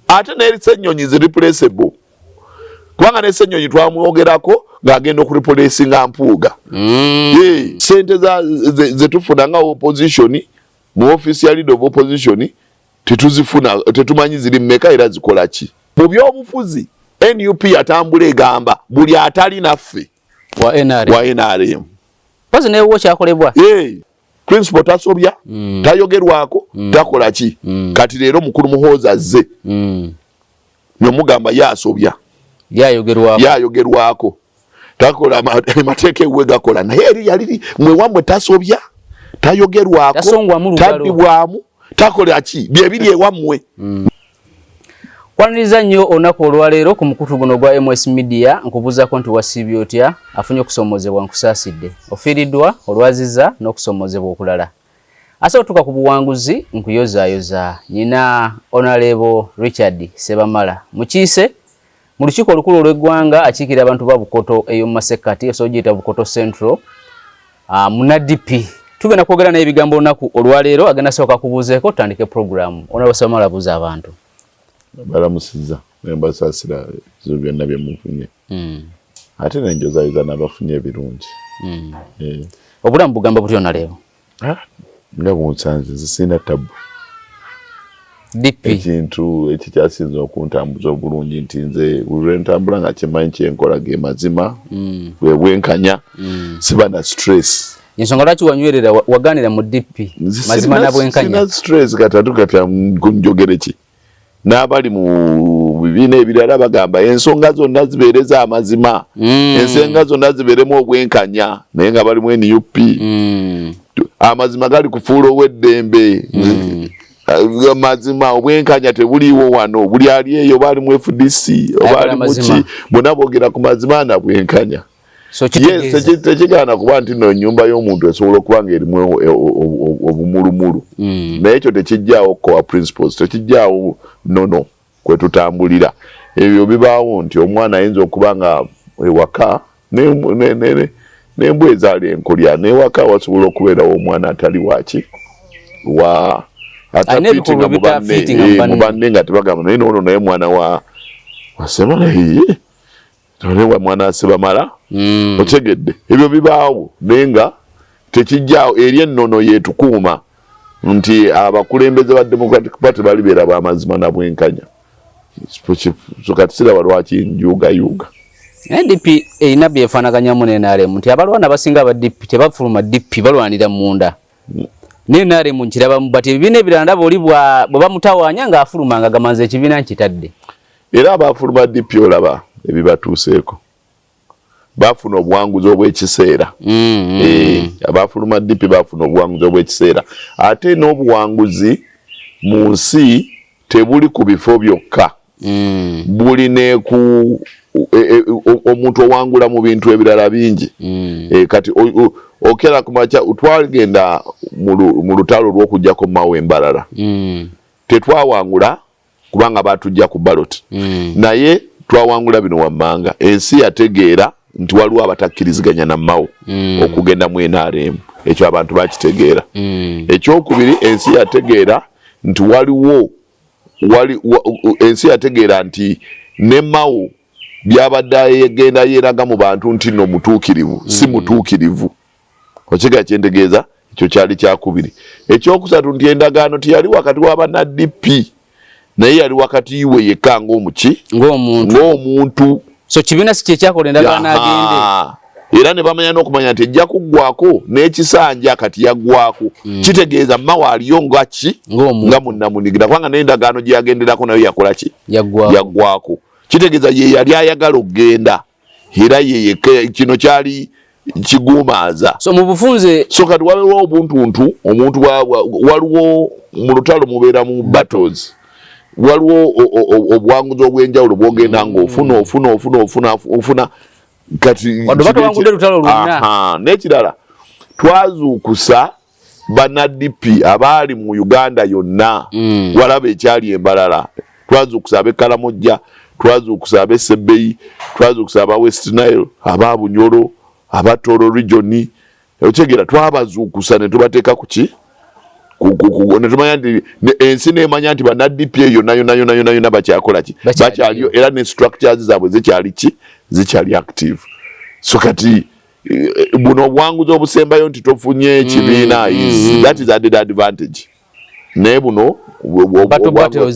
ate n'erissenyonyi replaceable kubanga n'essenyonyi twamwogerako ng'agenda okureplacinga mpuuga sente zetufuna nga opposition mu office ya leader of opposition tetuzifuna tetumanyi ziri mmeka era zikola ki mu byobufuzi NUP atambula egamba buli atali naffe wa NRM pazi ne wo kyakolebwa principal tasobya tayogerwako takola ki kati leero mukulu muhooza azze nomugamba yasobya yayogerwako takola mateeke ewe gakola naye eri yali mwe wamwe tasobya tayogerwako tadibwamu takola ki byebiri ewammwe kwaniriza nnyo olunaku olwaleero ku mukutu guno gwa MS Media nkubuuzako nti wasiibye otya afunye okusomozebwa nkusaasidde ofiiriddwa olwaziza n'okusomozebwa okulala ase otuuka ku buwanguzi nkuyozaayoza nyina Honorable Richard Sebamala mukiise mu lukiiko olukulu olw'eggwanga akiikirira abantu ba Bukoto ey'omu Masekati osogiyita Bukoto Central munadipi tugenda kwogera naye ebigambo olunaku olwaleero agenda sooka kubuuzeeko tutandike program Honorable Sebamala buuza abantu balamusiza nembasaasira zo byonna bye mufunye ate nenjozaayoza n'abafunye ebirungi obulamu bugamba butyo na leero nga bunsanze zisina tabu ekintu ekikyasinza okuntambuza obulungi nti nze lwentambula nga kimanyi kyenkola ge mazima bwenkanya siba na stress ensonga lwaki wanywerera waganira mu DP mazima na bwenkanya sina stress katatugatya kunjogere ki n'abali mu bibiina ebirala bagamba ensonga zonna zibeereza amazima ensonga zonna zibeeremu obwenkanya naye nga bali mu NUP amazima gali kufuula ow'eddembe amazima obwenkanya tebuliiwo wano buli ali eyo bali mu FDC obali muki bonna boogera ku mazima na bwenkanya tekigaana kuba nti no nyumba y'omuntu esobola okuba ng'erimu obumulumulu naye ekyo tekijjaawo core principles tekijjaawo nono kwe tutambulira ebyo bibaawo nti omwana ayinza okuba nga ewaka n'embwa ezaala enkolya n'ewaka wasobola okubeerawo omwana atali waki wa atafiitinga mu banne nga tebagamba naye noono naye mwana wa Sebamala tolewa mwana Sebamala otegedde ebyo bibaawo naye nga tekijjaawo eri ennono yeetukuuma nti abakulembeze ba Democratic Party balibeera b'amazima na bwenkanya kati siraba lwaki njugayuga NDP erina byefaanaganyamu n'NRM nti abalwana abasinga aba DP tebafuluma DP balwanira munda n'NRM nkirabamu bati ebibiina ebirala ndaba oli bwe bamutawaanya ng'afuluma nga gamanza ekibiina nkitadde era abafuluma DP olaba ebibatuuseeko bafuna obuwanguzi obw'ekiseera abafuluma DP bafuna obuwanguzi obw'ekiseera ate n'obuwanguzi mu nsi tebuli ku bifo byokka buli neku omuntu owangula mu bintu ebirala bingi kati okera kumacha twagenda mu lutalo lw'okujjako mawe embalala tetwawangula kubanga batujja ku ballot naye twawangula bino wammanga ensi yategeera nti waliwo abatakkiriziganya na mawo okugenda mu NRM ekyo abantu bakitegeera ekyokubiri ensi yategeera nti ensi yategeera nti ne mawo byabadde yegenda yeraga mu bantu nti no mutuukirivu si mutuukirivu okiga kyentegeeza ekyo kyali kyakubiri ekyokusatu nti endagaano tiyali wakati w'abana DP naye yali wakati iwe yekka ng'omuntu so kibiina si kyekyakola endagaano agende era ne bamanya n'okumanya nti ejja kuggwako n'ekisanja kati yaggwako kitegeeza mawa aliyo nga munnamunigira kubanga n'endagaano gye yagenderako nayo yakola ki yaggwako kitegeeza ye yali ayagala okugenda era ye kino kyali kiguumaaza so mu bufunze so kati waliwo obuntuntu omuntu waliwo mu lutalo mubeera mu battles waliwo obuwanguzi obw'enjawulo bwogenda ng'ofuna kati n'ekirala twazuukusa bannadipi abaali mu Uganda yonna walaba ekyali embalala twazuukusa ab'e Kalamojja twazuukusa ab'e Sebbeyi twazuukusa aba West Nile aba Bunyoro aba Toro region okyegera twabazuukusa ne tubateeka ku ki netumanya nti ensi nemanya nti bana DP eyo nayo bakyakola ki bakyaliyo era ne structures zaabwe zikyali active so kati buno obwanguzi obusembayo nti tofunye ekibiina that is added advantage naye buno bato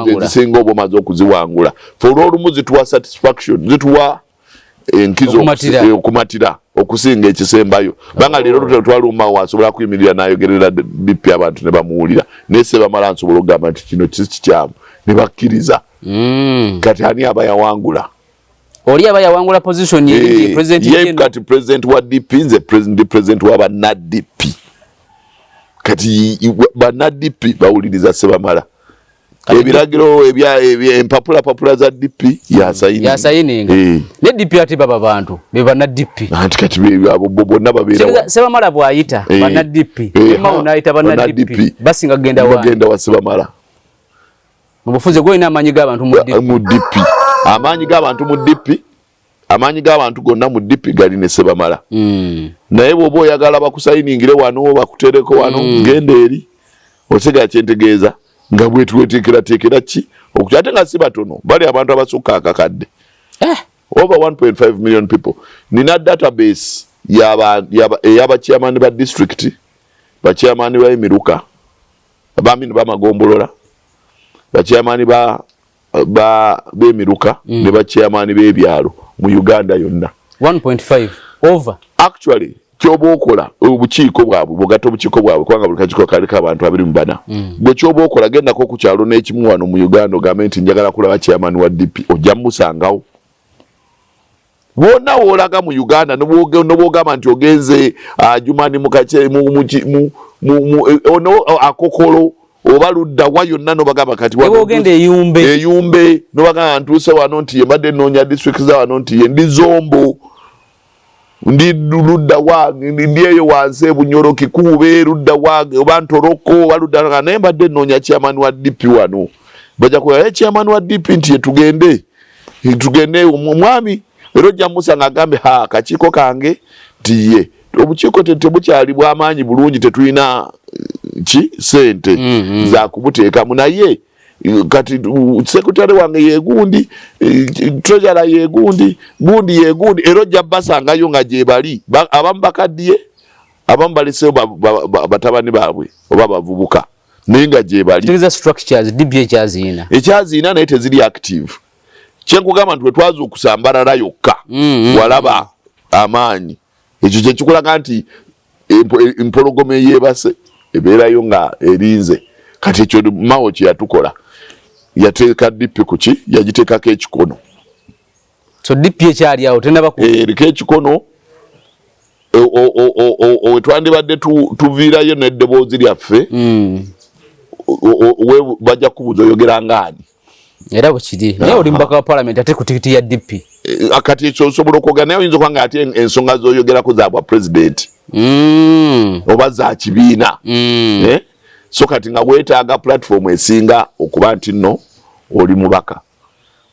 ezisinga oba omaze okuziwangula fe olwolumu zituwa satisfaction zituwa enkizo okumatira okusinga ekisembayo banga leero twaluma wasobola kuyimirira nayogerera DP abantu ne bamuwulira naye Sebamala nsobola okugamba nti kino kikyamu ne bakkiriza kati ani aba yawangula oli aba yawangula position ye president ye kati president wa DP nze president wa bana DP kati bana DP bawuliriza Sebamala ebiragiro empapula za DP yasayininga ne DP ati baba bantu be bana DP anti kati abo bonna babeera Sebamala bwayita bana DP unaayita bana DP basinga genda wa Sebamala mubufuze gwo ina amanyi g'abantu mu DP amanyi g'abantu mu DP amanyi g'abantu gonna mu DP gali ne Sebamala naye bw'oba oyagala bakusayiningire wano bakutereko wano genda eri otegera kyentegeeza nga bwetuweteekerateekera ki ate nga si batono bali abantu abasukka akakadde over 1.5 million people nina database y'abachairman ba district bachairman ba Emiruka abamini bamagombolola bachairman b'Emiruka ne bachairman b'ebyalo mu Uganda yonna 1.5 over actually kyoba okola obukiiko bwabwe bugatta obukiiko bwabwe kubanga buli kakiiko kaliko abantu 24 bwe kyoba okola gendako ku kyalo n'ekimu wano mu Uganda ogambe nti njagala kulaba chairman wa DP ojja musangawo bonna woolaga mu Uganda nobwogamba nti ogenze Jumani mukache ono akokolo oba ludda wa yonna nobagamba kati ogenda eyumbe nobagamba ntuuse wano nti yembadde noonya district za wano nti ye ndi Zombo ndi ludda wange ndi eyo wansi Bunyoro Kikuube ludda wange oba Ntoroko oba ludda naye mbadde noonya chairman wa DP wano bajja kuba chairman wa DP nti tugende omwami era ojja musanga agambe akakiiko kange nti ye obukiiko tebukyali bw'amaanyi bulungi tetulina sente za kubuteekamu naye kati sekretary wange yegundi treasurer yegundi era ojja basangayo nga gye bali abamu bakaddiye abamu baleseyo batabani baabwe oba bavubuka naye nga gye bali ekyaziina naye teziri active kyenkugamba nti wetwazuukusa Mbarara yokka walaba amaanyi ekyo kyekikulaga nti empologoma eyeebase ebeerayo nga erinze kati ekyo Mao kye yatukola yateeka DP kuki yagiteekako ekikono so DP ekyali awo eriko ekikono wetwandibadde tuviirayo n'eddoboozi lyaffe bajja kubuuza oyogera ngaani era bwekiri naye oli mubaka wa parliament ate ku tikiti ya DP kati ekyo osobola okwogera naye oyinza okubanga ate ensonga z'oyogerako za bwa president oba za kibiina so kati nga weetaaga platform esinga okuba nti nno oli mubaka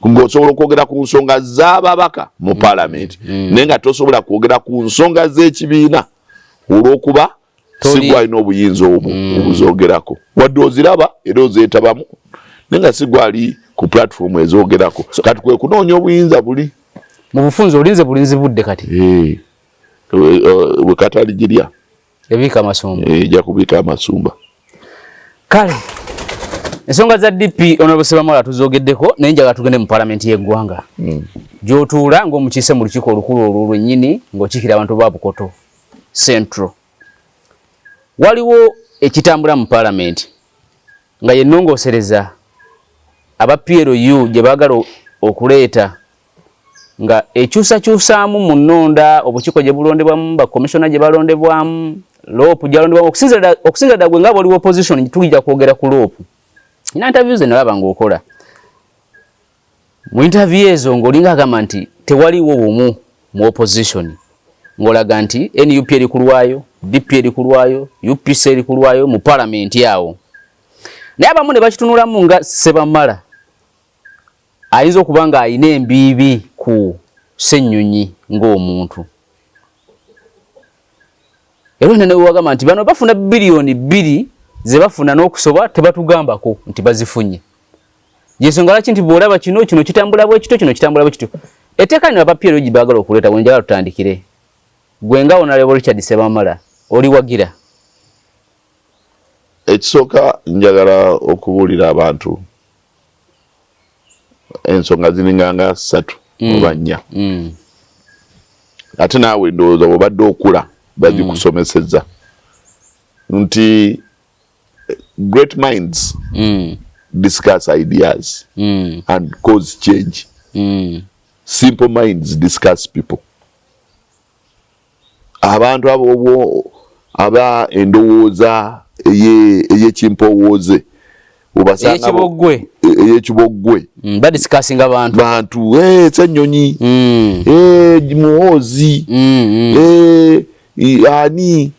ng'osobola okwogera ku nsonga z'ababaka mu parliament naye nga tosobola kwogera ku nsonga z'ekibiina olw'okuba si gwalina obuyinza obwo obuzoogerako wadde oziraba era ozeetabamu naye nga si gwali ku platform ezoogerako kati kwe kunoonya obuyinza buli mu bufunze olinze bulinzi budde kati bwe katali girya ebiika amasumba ejja kubiika amasumba kale ensonga za DP Honorable Sebamala tuzoogeddeko naye njagala tugende mu palamenti y'eggwanga gy'otuula ng'omukiise mu lukiiko olukulu olwo lwennyini ng'okiikira abantu ba Bukoto Central waliwo ekitambula mu palamenti nga yennongoosereza aba PLU gye baagala okuleeta nga ekyusakyusaamu mu nnonda obukiiko gye bulondebwamu bakomishona gye balondebwamu loopu gyalondebwamu okusinza ddala gwe nga bw'oli opposition tugijja kwogera ku loopu ina interviews nalaba ng'okola mu interview ezo ng'olinga agamba nti tewaliwo bumu mu opposition ng'olaga nti NUP eri ku lwayo DP eri ku lwayo UPC eri ku lwayo mu palamenti awo naye abamu ne bakitunulamu nga Sebamala ayinza okuba nga ayina embiibi ku Ssennyonyi ng'omuntu era nene wagamba nti bano bafuna biliyoni 2 ze bafuna n'okusoba tebatugambako nti bazifunye. Yensonga laki nti bw'olaba kino kitambula bwe kito kino kitambula bwe kito. Etteeka lino abapiero gibagala okuleeta bwe njagala tutandikire. Gwe nga Honorable Richard Ssebamala oli wagira. Ekisooka njagala okubuulira abantu ensonga ziringanga 3 oba 4. Ate naawe ndowooza bw'obadde okula bazikusomesezza nti great minds discuss ideas and cause change. Simple minds discuss people. Abantu aba endowooza eyekimpowooze obasanga eyekibogwe badiscussing abantu sennyonyi muhoozi ani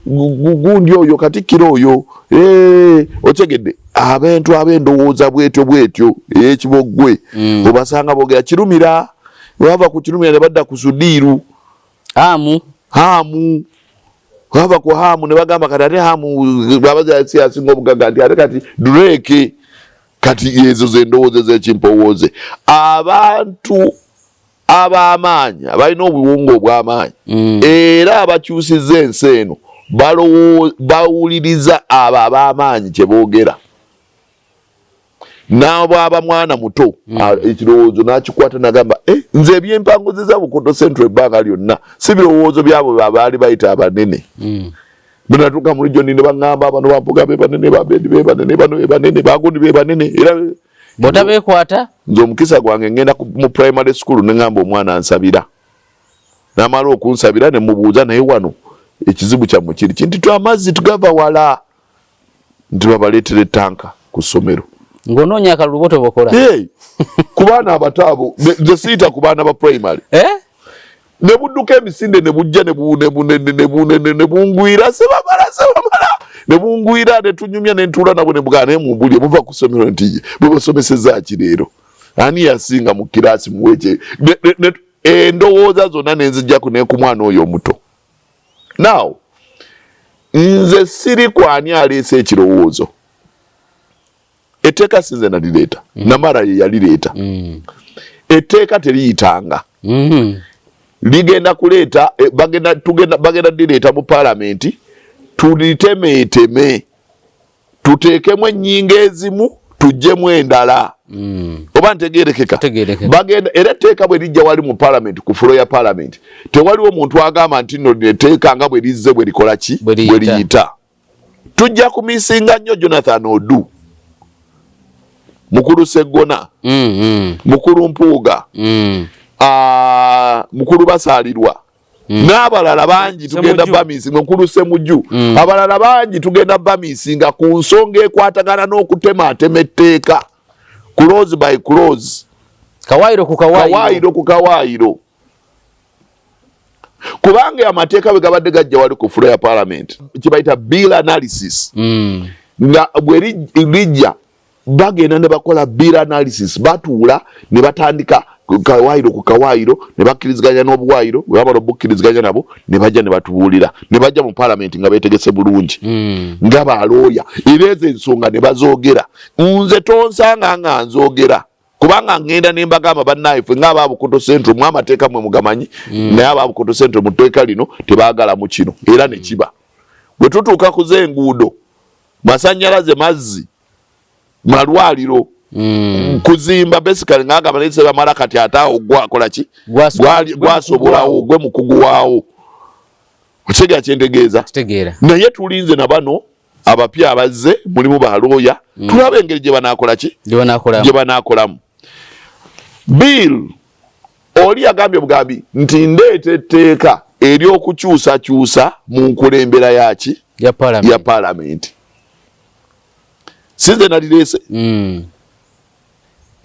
gundi oyo Katikkiro oyo otegedde abantu ab'endowooza bwetyo eyekibogwe obasanga boogera kirumira bava ku kirumira ne badda ku sudiiru hamu bava ku hamu ne bagamba kati ate hamu babaza asinga obugaga nti ate kati Drake kati ezo z'endowooza z'ekimpowooze. Abantu ab'amaanyi abalina obuwungu obw'amaanyi era abakyusizza ensi eno bawuliriza abo ab'amaanyi kye boogera. N'abwaba mwana muto ekirowoozo n'akikwata n'agamba nze ebyempanguzza Bukoto Central ebbanga lyonna si birowoozo byabo baali bayita abanene. Bwe natuuka mu lijjo ne baŋŋamba bano bampuga be banene, babedi be banene, bano be banene, bagundi be banene. Era botabeekwata nze omukisa gwange ngenda mu primary school ne ŋŋamba omwana ansabira. N'amala okunsabira ne mubuuza naye wano ekizibu kyammwe kiri nti amazzi tugava wala nti babaleetere tanka ku ssomero. Ng'onoonya akalulu boto bokola. Ku baana abato abo nze siyita ku baana ba primary. Ne budduka emisinde ne bujja ne bungwira Ssebamala ne bungwira ne tunyumya ne ntuula nabo ne bugana naye mumbulye muva ku ssomero nti bwe basomesezza ki leero. Ani yasinga mu kiraasi muweekye endowooza zonna ne nzijjaku ne ku mwana oyo omuto. Now nze siri ku ani aleese ekirowoozo. Etteeka sinze nalireeta Namara ye yalireeta. Etteeka teriyitanga. Ligenda kuleeta bagenda direeta mu Paalamenti tulitemeeteme tuteekemu ennyingo ezimu tuggyemu endala. Oba ntegeerekeka bagenda era etteeka bwe lijja wali mu Paalamenti ku fulo ya Paalamenti tewaliwo omuntu agamba nti nno etteeka nga bwe lizze bwe likola ki bwe liyita. Tujja kumisinga nnyo Jonathan Odu, Mukulu Sseggona, Mukulu Mpuuga, Mukulu Basaalirwa n'abalala bangi tugenda bamisinga, Mukulu Ssemujju, abalala bangi tugenda bamisinga ku nsonga ekwatagana n'okutemaatema etteeka close by close, kawaayiro ku kawaayiro. Kubanga amateeka bwe gabadde gajja wali ku fulo ya Paalamenti kibayita bill analysis. Nga bwe lijja bagenda ne bakola bill analysis, batuula ne batandika kawaayiro ku kawaayiro ne bakkiriziganya n'obuwaayiro bwe bamala obukkiriziganya nabo ne bajja ne batubuulira ne bajja mu Paalamenti nga beetegese bulungi nga balooya era ezo ensonga ne bazoogera. Nze tonsanga nga nzoogera kubanga ngenda ne mbagamba bannaayife ng'aba Bukoto Central mu amateeka mwe mugamanyi naye aba Bukoto Central mu tteeka lino tebaagala mu kino era ne kiba. Bwe tutuuka ku z'enguudo, masannyalaze, mazzi, malwaliro, kuzimba basically ng'agamba naye Ssebamala kati ate awo gwakola ki gwasobolawo gwe mukugu waawo. Okitegera kyentegeeza? Naye tulinze na bano abapya abazze mulimu balooya tulaba engeri gye banaakola ki gye banaakolamu. Bill oli yagambye bugambi nti ndeeta etteeka ery'okukyusakyusa mu nkulembera yaki ya Paalamenti. Sinze nalireese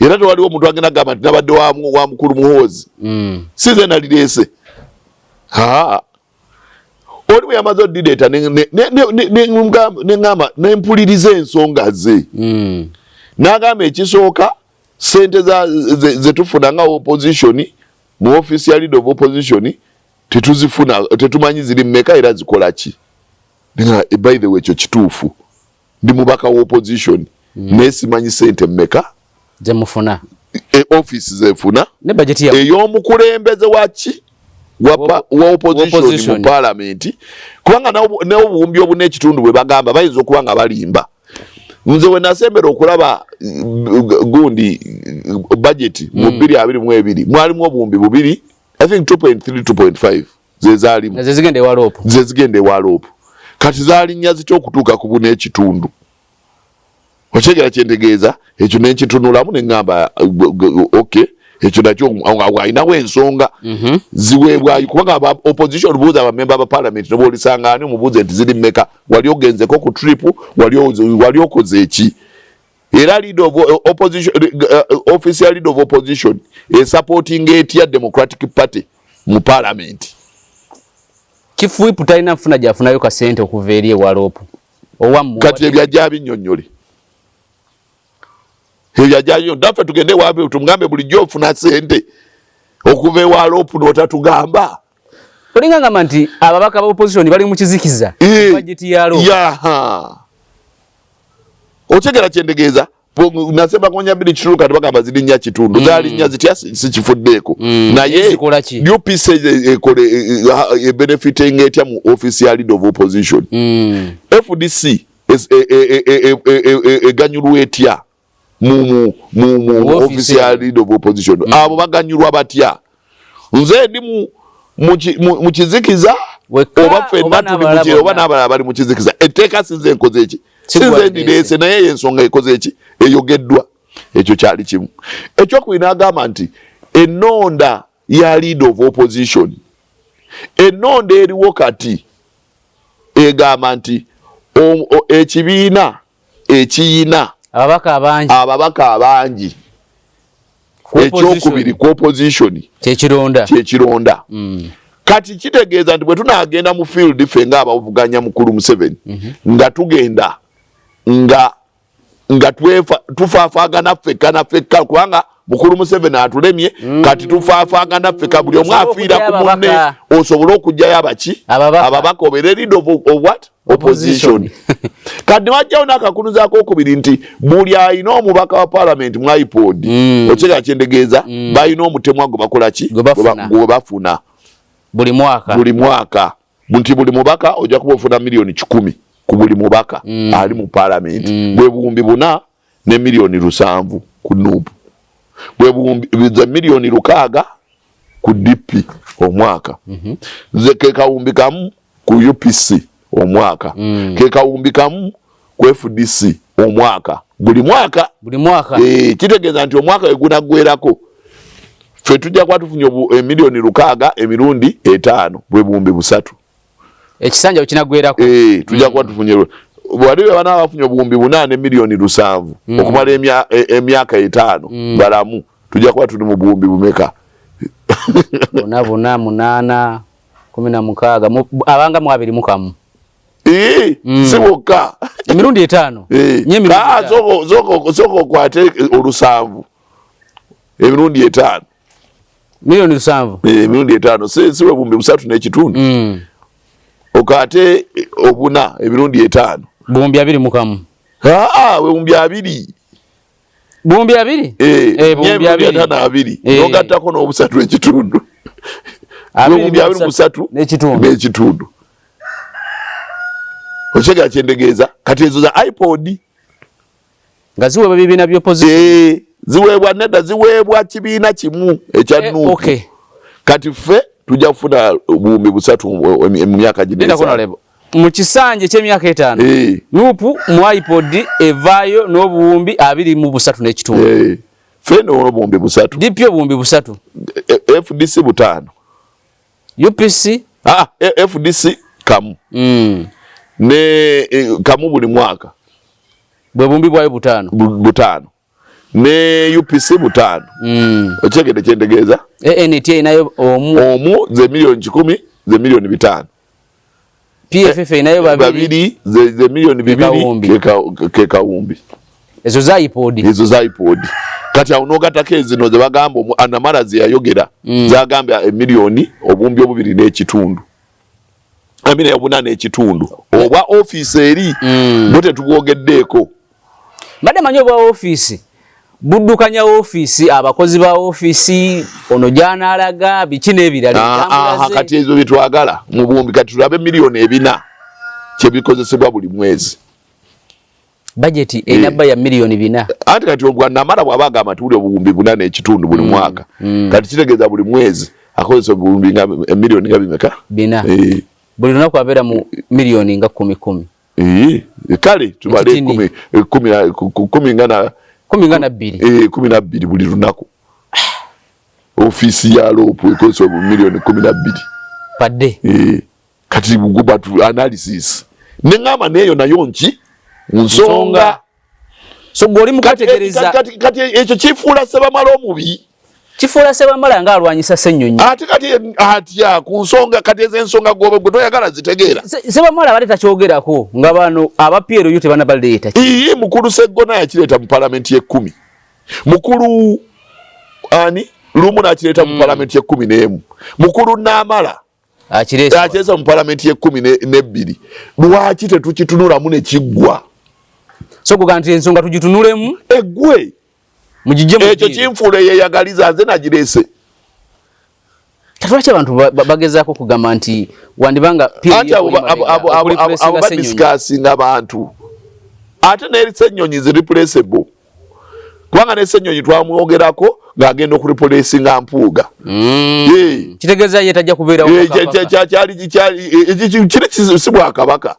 era tewaliwo omuntu agenda agamba nti nabadde wa Mukulu Muhoozi. Sinze nalireese. Oli bwe yamaze odireeta neŋŋamba nempuliriza ensonga ze. N'agamba ekisooka ssente ze tufuna nga opposition mu office ya leader of opposition tetuzifuna, tetumanyi ziri mmeka era zikola ki. Nga by the way ekyo kituufu ndi mubaka wa opposition nesimanyi sente mmeka ze mufuna office zefuna ne budget ya ey'omukulembeze waki wa opposition mu parliament kubanga ne obuwumbi obune ekitundu bwe bagamba bayinza okuba nga balimba nze we nasembera okulaba gundi budget mu 2022 mwalimu obuwumbi bubiri I think 2.3 2.5 zezalimu zezigende walopo kati zalinnya zityo okutuuka ku bune ekitundu okyegera kyentegeeza ekyo n'ekitunulamu ne ngamba okay ekyo nakyo ayinawo ensonga ziweebwayo kubanga opposition buuza abamemba ba parliament ne boolisanga ani omubuuze nti ziri mmeka wali ogenzeko ku trip wali okoze eki era leader of opposition official leader of opposition supporting etya Democratic Party mu parliament kifuipu talina nfuna gyafunayo kasente okuva eri ewalopo kati ebyajja binnyonnyole ebyajjayo ndaffe tugende waabe tumugambe bulijjo ofuna sente okuva ewalopo n'otatugamba olinga ngamba nti ababaka ba opposition bali mu kizikiza budget ya lopo yaha okyegera kyendegeeza nasema konya bili kiruka bagamba zirinnya kitundu zalinnya zitya sikifuddeeko naye UPC ekole benefiting etya mu official leader of opposition FDC eganyulwa etya mu official leader of opposition abo baganyulwa batya nze ndi mu kizikiza oba ffenna tuli mu kiro oba n'abalala bali mu kizikiza etteeka sinze enkoze eki sinze ndireese naye ensonga ekoze eki eyogeddwa ekyo kyali kimu ekyokuina agamba nti ennonda ya leader of opposition ennonda eriwo kati egamba nti ekibiina ekiyina ababaka abangi ekyokubiri ku opposition kyekironda kati kitegeeza nti bwe tunaagenda mu field ffe ng'abavuganya mukulu Museveni nga tugenda nga tufaafaagana ffekka kubanga mukulu Museveni atulemye kati tufaafaagana ffekka buli omu afiira ku munne osobole okugjayo ababaka obeere leader of what opposition kati wajjawo n'akakunuzaako okubiri nti buli alina omubaka wa parliament mu iPod okyega kyendegeeza balina omutemwa gwe bakola ki gwe bafuna buli mwaka nti buli mubaka ojja kuba ofuna milioni 10 ku buli mubaka ali mu parliament bwe buwumbi 4 ne milioni 7 ku NUP bwe buwumbi milioni 6 ku DP omwaka ze ke kawumbi kamu ku UPC omwaka ke kawumbi kamu ku FDC omwaka buli mwaka kitegeeza nti omwaka egunagwerako ffe tujja kuba tufunye milioni 6 emirundi 5 bwe buwumbi 3 ekisanja kinagwerako tujja kuba tufunye wali bana bafunye obuwumbi 8 ne milioni 7 okumala emyaka 5 balamu tujja kuba tuli mu buwumbi bumeka 8 16 abanga mu 21 siboka emirundi 5 zoko kwate olusanvu emirundi 5 milioni 7 emirundi 5 siwe bumbi 3 n'ekitundu okate obuna emirundi 5 bumbi 2 mukamu we bumbi 2 bumbi 2 bumbi 2 nogattako n'obusatu ekitundu bumbi 2 n'ekitundu okyega kyendegeeza kati ezo za iPod nga ziweebwa bibiina by'opposition ziweebwa nedda ziweebwa kibiina kimu ekya NUP kati ffe tujja kufuna buwumbi 3 mu myaka gino mu kisanje ky'emyaka 5 NUP mu iPod evaayo n'obuwumbi 23 n'ekitundu ffe n'obuwumbi 3 DP obuwumbi 3 FDC 5 UPC FDC kamu ne kamu buli mwaka bwe bumbi bwayo 5 ne UPC 5 okyegede kyendegeeza NTA nayo omu ze milioni 10 ze milioni 5 PFF nayo babiri ze milioni 2 ke kawumbi ezo za iPod kati awunogatako ezino ze bagamba anamala ze yayogera zagambye emilioni obumbi obubiri n'ekitundu amina ya bunana ekitundu obwa office eri bote tubwogeddeeko mbadde manyi obwa office buddukanya office abakozi ba office ono jana alaga biki n'ebirala kati ezo bitwagala mu buwumbi kati tulabe miliyoni 4 kyebikozesebwa buli mwezi budget enabba ya miliyoni 4 ate kati obwa namala bwabaga amatuli obuwumbi 4 ekitundu buli mwaka kati kitegeeza buli mwezi akozesa obuwumbi nga miliyoni nga bimeka 4 buli lunaku abeera mu miliyoni nga 10 kale tubale 10 ngana 12 buli lunaku ofisi ya lopu ekozesa miliyoni 12 padde kati bugubatu analysis nengama neyo nayo nki nsonga so goli mukategereza kati ekyo kifuula Sebamala omubi kifuula Sebamala nga alwanyisa Ssenyonyi ate kati atya ku nsonga kati ez'ensonga gwe toyagala zitegeera Sebamala bali takyogerako nga bano abapiero yote bana baleeta mukulu Sseggona yakireeta mu palamenti ye10 mukulu ani lumu nakireeta mu palamenti ye11 mukulu Namala akiresa mu palamenti ye12 lwaki tetukitunulamu ne kiggwa so kuganti ensonga tugitunulemu eggwe ekyo kinfuula yeyagaliza nze nagirese tatwaki abantu bagezaako kugamba nti wandibanga abo badisikasinga abantu ate ne Ssenyonyi zi replaceable kubanga ne Ssenyonyi twamwogerako ng'agenda okureplacinga Mpuuga kitegeeza ye tajja kubeerawo kiri si Bwakabaka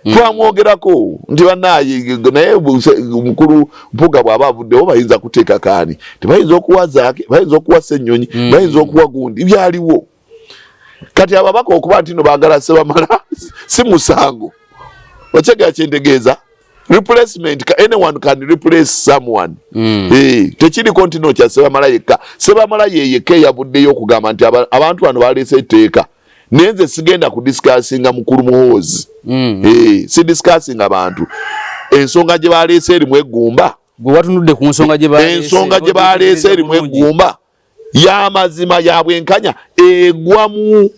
twamwogerako nti banaye naye mukulu Mpuuga bw'aba avuddewo bayinza kuteeka kaani tebayinza okuwa Zaake bayinza okuwa Ssenyonyi bayinza okuwa gundi byaliwo kati ababaka okuba nti no baagala Sebamala si musango okitegeera kyentegeeza replacement anyone can replace someone tekiriko nti no kya Sebamala yekka Sebamala yeyekka yavuddeyo okugamba nti abantu bano baleese etteeka nenze sigenda kudiscussinga mukulu Muhoozi si discussing abantu ensonga gye baleese erimu eggumba gwe watunudde ku nsonga gye baleese erimu eggumba y'amazima ya bwenkanya egwa mu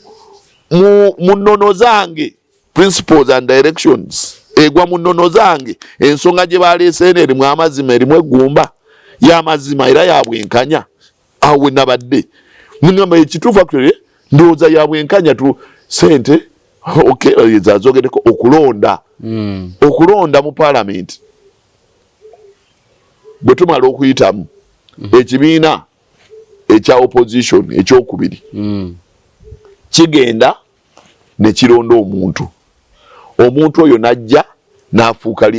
nnono zange principles and directions egwa mu nnono zange ensonga gye baleese erimu amazima erimu eggumba y'amazima era ya bwenkanya awo we nabadde mungamba ekituufu actually ndowooza ya bwenkanya tu sente zazogereko okulonda mu parliament bwe tumala okuyitamu ekibiina ekya opposition ekyokubiri kigenda ne kironda omuntu oyo najja n'afuuka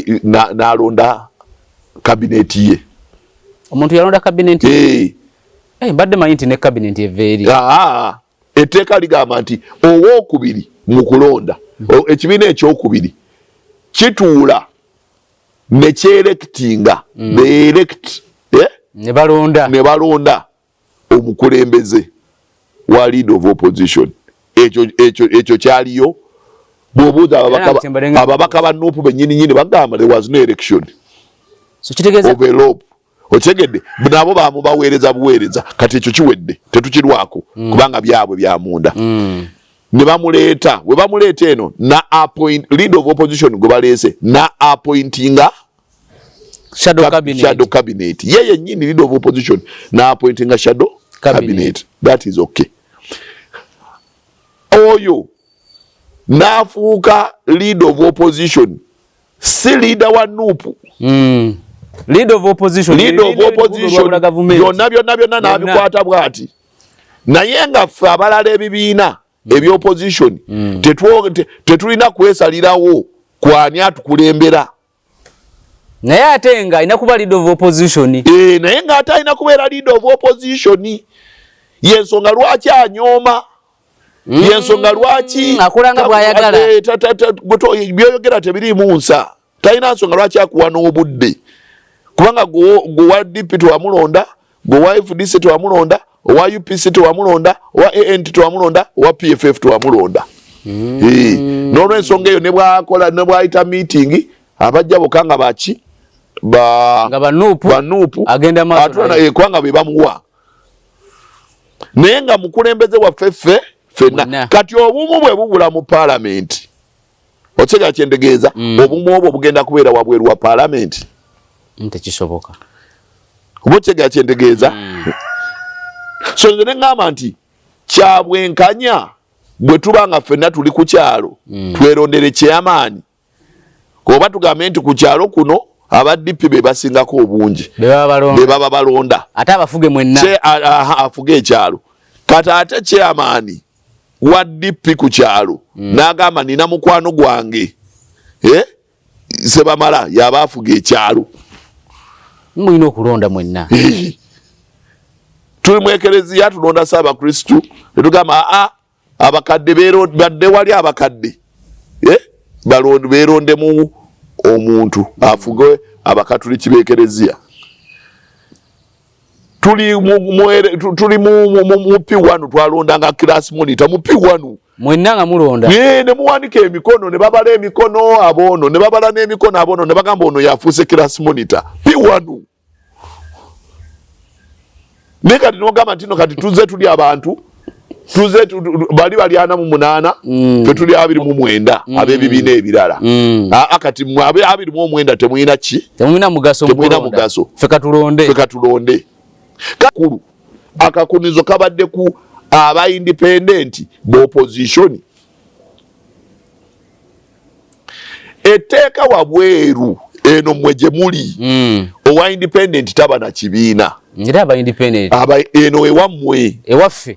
n'alonda kabineti ye omuntu yalonda kabineti ye mbadde manyi nti ne kabineti eveeri etteeka ligamba nti owookubiri mu kulonda ekibiina ekyokubiri kituula ne kyerekitinga ne balonda omukulembeze wa leader of opposition ekyo kyaliyo bw'obuuza ababaka ba Nuupu bennyini bagamba there was no election overlap otegedde nabo bamubaweereza buweereza kati ekyo kiwedde tetukirwako kubanga byabwe byamunda ne bamuleeta we bamuleeta eno na appoint leader of opposition gwe baleese na appointinga shadow cabinet yeye nyini leader of opposition na appointinga shadow cabinet that is okay oyo nafuuka leader of opposition si leader wa Nuupu leader of opposition byonna nabikwata bwati naye nga ffe abalala ebibiina ebyopposition tetulina kwesalirawo kwani atukulembera naye ate nga alina kuba leader of opposition naye nga ate alina kubeera leader of opposition yensonga lwaki anyooma yensonga lwaki akolanga bwayagala byoyogera tebirimu nsa talina nsonga lwaki akuwa n'obudde kubanga gwe wa DP tewamulonda gwe wa FDC tewamulonda owa UPC tewamulonda owa ANT tewamulonda owa PFF tewamulonda n'olwensonga eyo ne bwakola ne bwayita meeting abajja bokanga baki banuupu agenda kubanga be bamuwa naye nga mukulembeze waffe fenna kati obumu bwe bubula mu parliament otega kyendegeeza obumu obwo bugenda kubeera wabweru wa parliament ntekisoboka obotega kyendegeeza so nze ngamba nti kyabwenkanya bwe tubanga fenna tuli ku kyalo twerondere chairman oba tugambe nti ku kyalo kuno abaddipi be basingako obungi be baba balonda ate abafuge mwenna afuge ekyalo kati ate chairman wa DP ku kyalo n'agamba nina mukwano gwange Sebamala yaba afuge ekyalo mulina okulonda mwenna tuli mu ekereziya tulonda Ssaabakristu netugamba abakadde badde wali abakadde beerondemu omuntu afuge abakatuliki b'ekereziya tuli mu P1 twalondanga class monitor mu P1 mwenna nga mulonda ne muwanika emikono ne babala emikono abono ne babala n'emikono abono ne bagamba ono yafuuse class monitor P1 ne kati nogamba ntino kati tuze tuli abantu tuze bali ana mu 8 tuli 29 ab'ebibiina ebirala akati mu 29 temuyina ki temuyina mugaso feka tulonde kakulu akakunizo kabadde ku aba independent bo opposition eteka wabweru eno mweje muli owa independent taba na kibiina ngira aba independent eno ewamwe ewaffe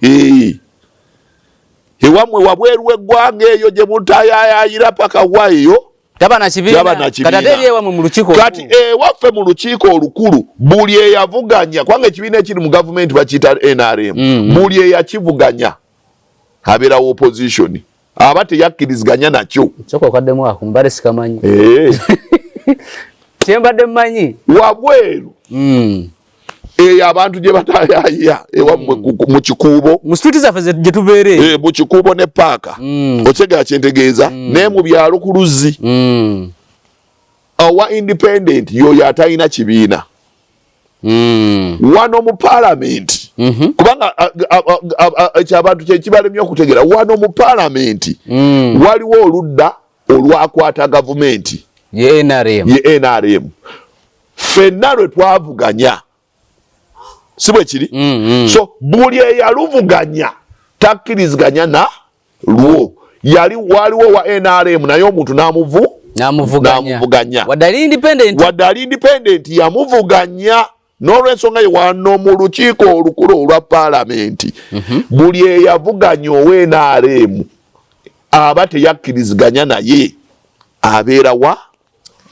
ewamwe wabweru w'eggwanga eyo gye mutayayira paka wayo taba na kibiina katadeli ewamwe mu lukiiko kati ewaffe mu lukiiko olukulu buli eyavuganya kwanga ekibiina ekiri mu gavumenti bakiyita NRM buli eyakivuganya abeerawo opposition aba teyakkiriziganya nakyo kyoko kaddemu ako mbale sikamanyi kyembadde mmanyi wabweru abantu gye batayaya ewamwe mu kikuubo mu street zaffe gye tubeere mu kikuubo ne paaka okyega kyentegeeza naye mu byalo ku luzzi owa independent yoyo atalina kibiina wano mu parliament kubanga ekyabantu kyekibalemye okutegera wano mu parliament waliwo oludda olwakwata gavumenti ye NRM ffenna lwe twavuganya sibwe kiri so buli eyaluvuganya takkiriziganya na lwo waliwo wa NRM naye omuntu namuvuganya wadali independent yamuvuganya n'olwensonga ye wano mu lukiiko olukulu olwa parliament buli eyavuganya owa NRM aba teyakkiriziganya naye abeera wa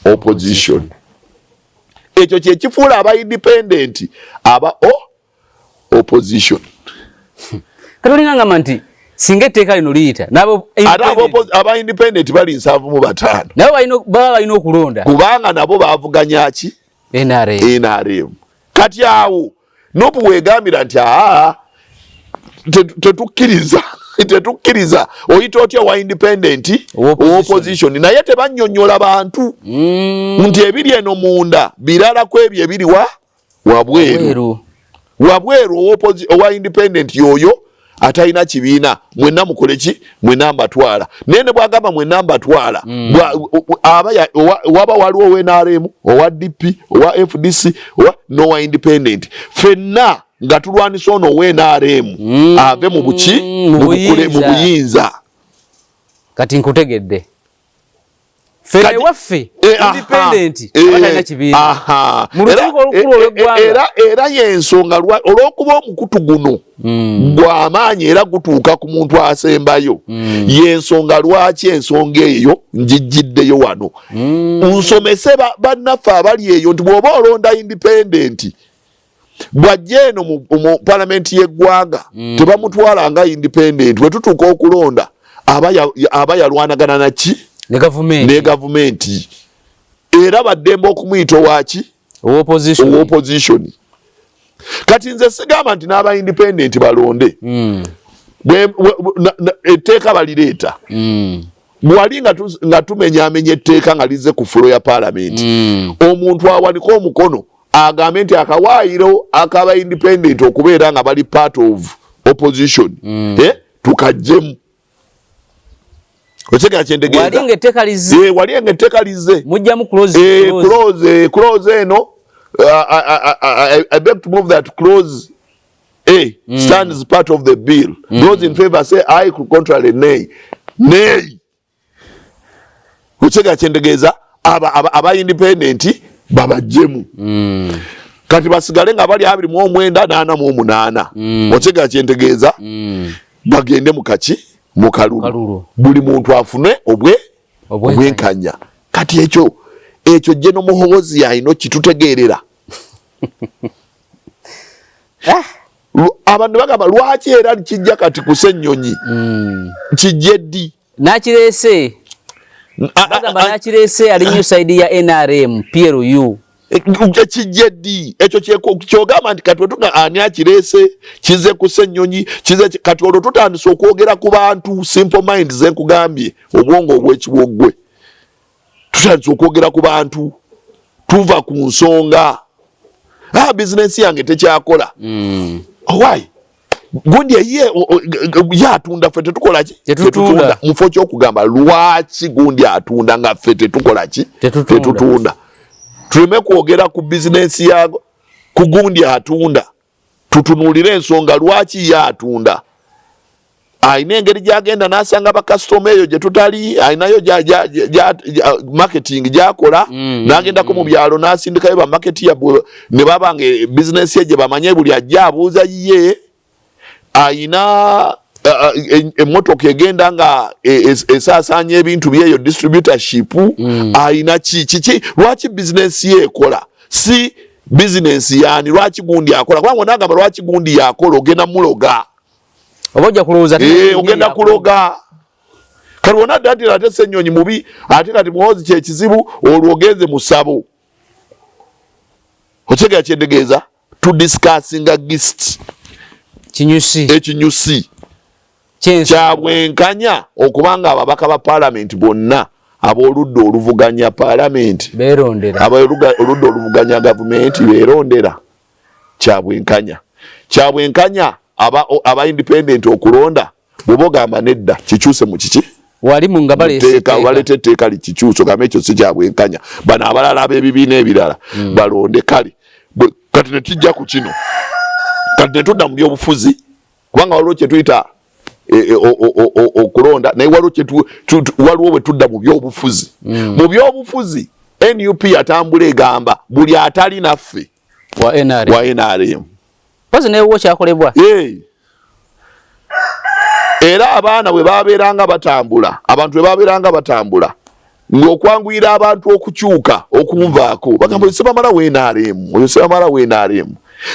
opposition ekyo kyekifuula aba independent aba opposition katolinga ngamba nti singa etteeka lino liyita aba independent bali 7-5 nabo baba balina okulonda kubanga nabo bavuganya ki NRM kati awo nobuwegambira nti tetukkiriza oyita otya wa independent opposition naye tebannyonnyola bantu nti ebiri eno munda birala ku ebyo ebiri wabweru owa independent yoyo atalina kibiina mwenna mukole ki mwenna mbatwala naye ne bwagamba mwenna mbatwala waba waliwo owa NRM owa DP owa FDC n'owa independent ffenna nga tulwanisa ono owa NRM ave mu buyinza kati nkutegedde fene waffe independent abatalina kibiina mu lukiiko olukulu olw'eggwanga era y'ensonga olw'okuba omukutu guno gw'amaanyi era gutuuka ku muntu asembayo y'ensonga lwaki ensonga eyo njijjiddeyo wano nsomese bannaffe abali eyo nti bw'oba olonda independent bw'ajja eno mu palamenti y'eggwanga tebamutwala nga independent bwe tutuuka okulonda aba yalwanagana naki ne gavumenti era baddembe okumuyita owaki opposition kati nze sigamba nti n'aba independent balonde etteeka balireeta bwali nga tumenyaamenya etteeka nga lize ku fulo ya parliament omuntu awanika omukono agambe nti akawaayiro akaba independent okubeera nga bali part of opposition tukajjemu. Ochega chendegeeza. Walinge tekalize. Mujjamu close eno. I beg to move that clause A stands part of the bill. Those in favor say aye, contrary nay. Nay. Uchega chendegeeza aba independent baba jemu. Kati basigale nga bali 29 Uchega chendegeeza bagende mu kalulu. Buli muntu afune obwenkanya. Kati ekyo je no muhozi ayino kitutegeerera. Abantu bagamba lwaki era kijja kati kusennyonyi kijjeddi nakirese bagamba nakirese ali new side ya NRM PLU kijjeddi ekyo kyogamba nti kati wetuga ani akirese kize kusennyonyi kize kati olwo tutandise okwogera ku bantu simple mind zenkugambye obwongo obw'ekiwogwe tutandise okwogera ku bantu tuva ku nsonga business yange tekyakola why gundi ye yatunda fete tukola ki tetutunda mufo kyokugamba lwaki gundi atunda nga fete tukola ki tetutunda tuleme kwogera ku business yago ku gundi atunda tutunulire ensonga lwaki yatunda ayina engeri gyagenda n'asanga bakasitoma eyo gye tutali ayinayo marketing gyakola n'agendako mu byalo n'asindikayo bamaketi ne babanga bizinesi ye gye bamanye buli ajja abuuza ye ayina emmotoka egenda nga esaasaanya ebintu byeyo distributorship ayina kiki lwaki bizinesi ye ekola si bizinesi yani lwaki gundi akola kubanga nagamba lwaki gundi yakola ogenda muloga oboja kulowooza ogenda kuloga kati wona ddatira ate Ssennyonyi mubi ate kati muhozi kyekizibu olwo ogenze mu ssabo okyega kyendegeeza to discussinga gist ekinyusi kyabwenkanya okubanga ababaka ba parliament bonna ab'oludda oluvuganya parliament ab'oludda oluvuganya gavumenti beerondera kyabwenkanya aba independent okulonda bw'ogamba nedda kikyuse mu kiki wali mu nga balete etteeka likikyuso gamba ekyo si kyabwenkanya bano abalala ab'ebibiina ebirala balonde kale kati ne tujja ku kino kati ne tudda mu byobufuzi kubanga waliwo kye tuyita okulonda naye waliwo bwe tudda mu byobufuzi mu byobufuzi NUP yatambula egamba buli atali naffe wa NRM pozi newo kyakolebwa era abaana bwe babeeranga batambula abantu bwe babeeranga batambula ng'okwanguyira abantu okukyuka okunvaako bagamba oyo sebamala NRM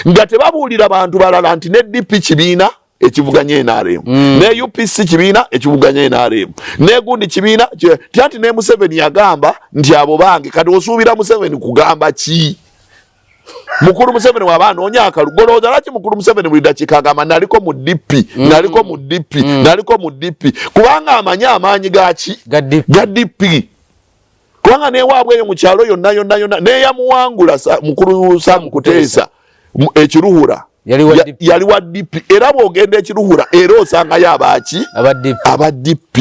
nga tebabuulira bantu balala nti ne DP kibiina ekivuganya NRM ne UPC kibiina ekivuganya NRM ne gundi kibiina tyati ne Museveni yagamba nti abo bange kati osuubira Museveni kugamba ki Mukuru Museveni wabanoonya akalugolooza lwaki Mukuru Museveni buli dakiika agamba naliko mu DP kubanga amanyi amaanyi gaki ga DP kubanga newaabwe eyo mu kyalo yonna neyamuwangula Mukuru Sam Kuteesa ekiruhura yali wa DP era bw'ogenda ekiruhura era osangayo aba DP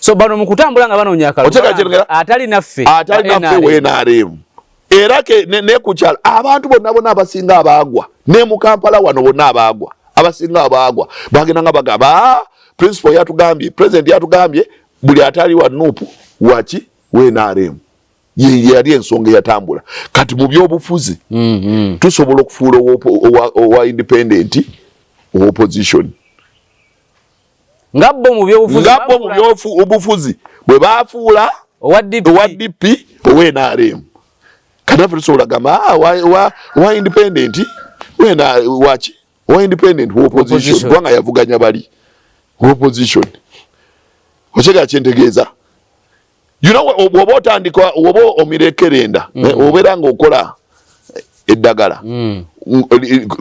so bano mu kutambula nga banoonya akalugolooza atali naffe NRM era ne kukyala abantu bonna abasinga abagwa ne mu Kampala wano bonna abasinga abagwa bagenda nga bagamba principal yatugambye president yatugambye buli atali wa nupu waki NRM yali ensonga yatambula kati mu byobufuzi tusobola okufuula owa independent opposition ngabbo mu byobufuzi bwe bafuula owa DP NRM kadafu tusobola gamba wa independent waki wa independent opposition kubanga yavuganya bali opposition okyega kyentegeeza oba otandika oba omirekerenda obeera ng'okola eddagala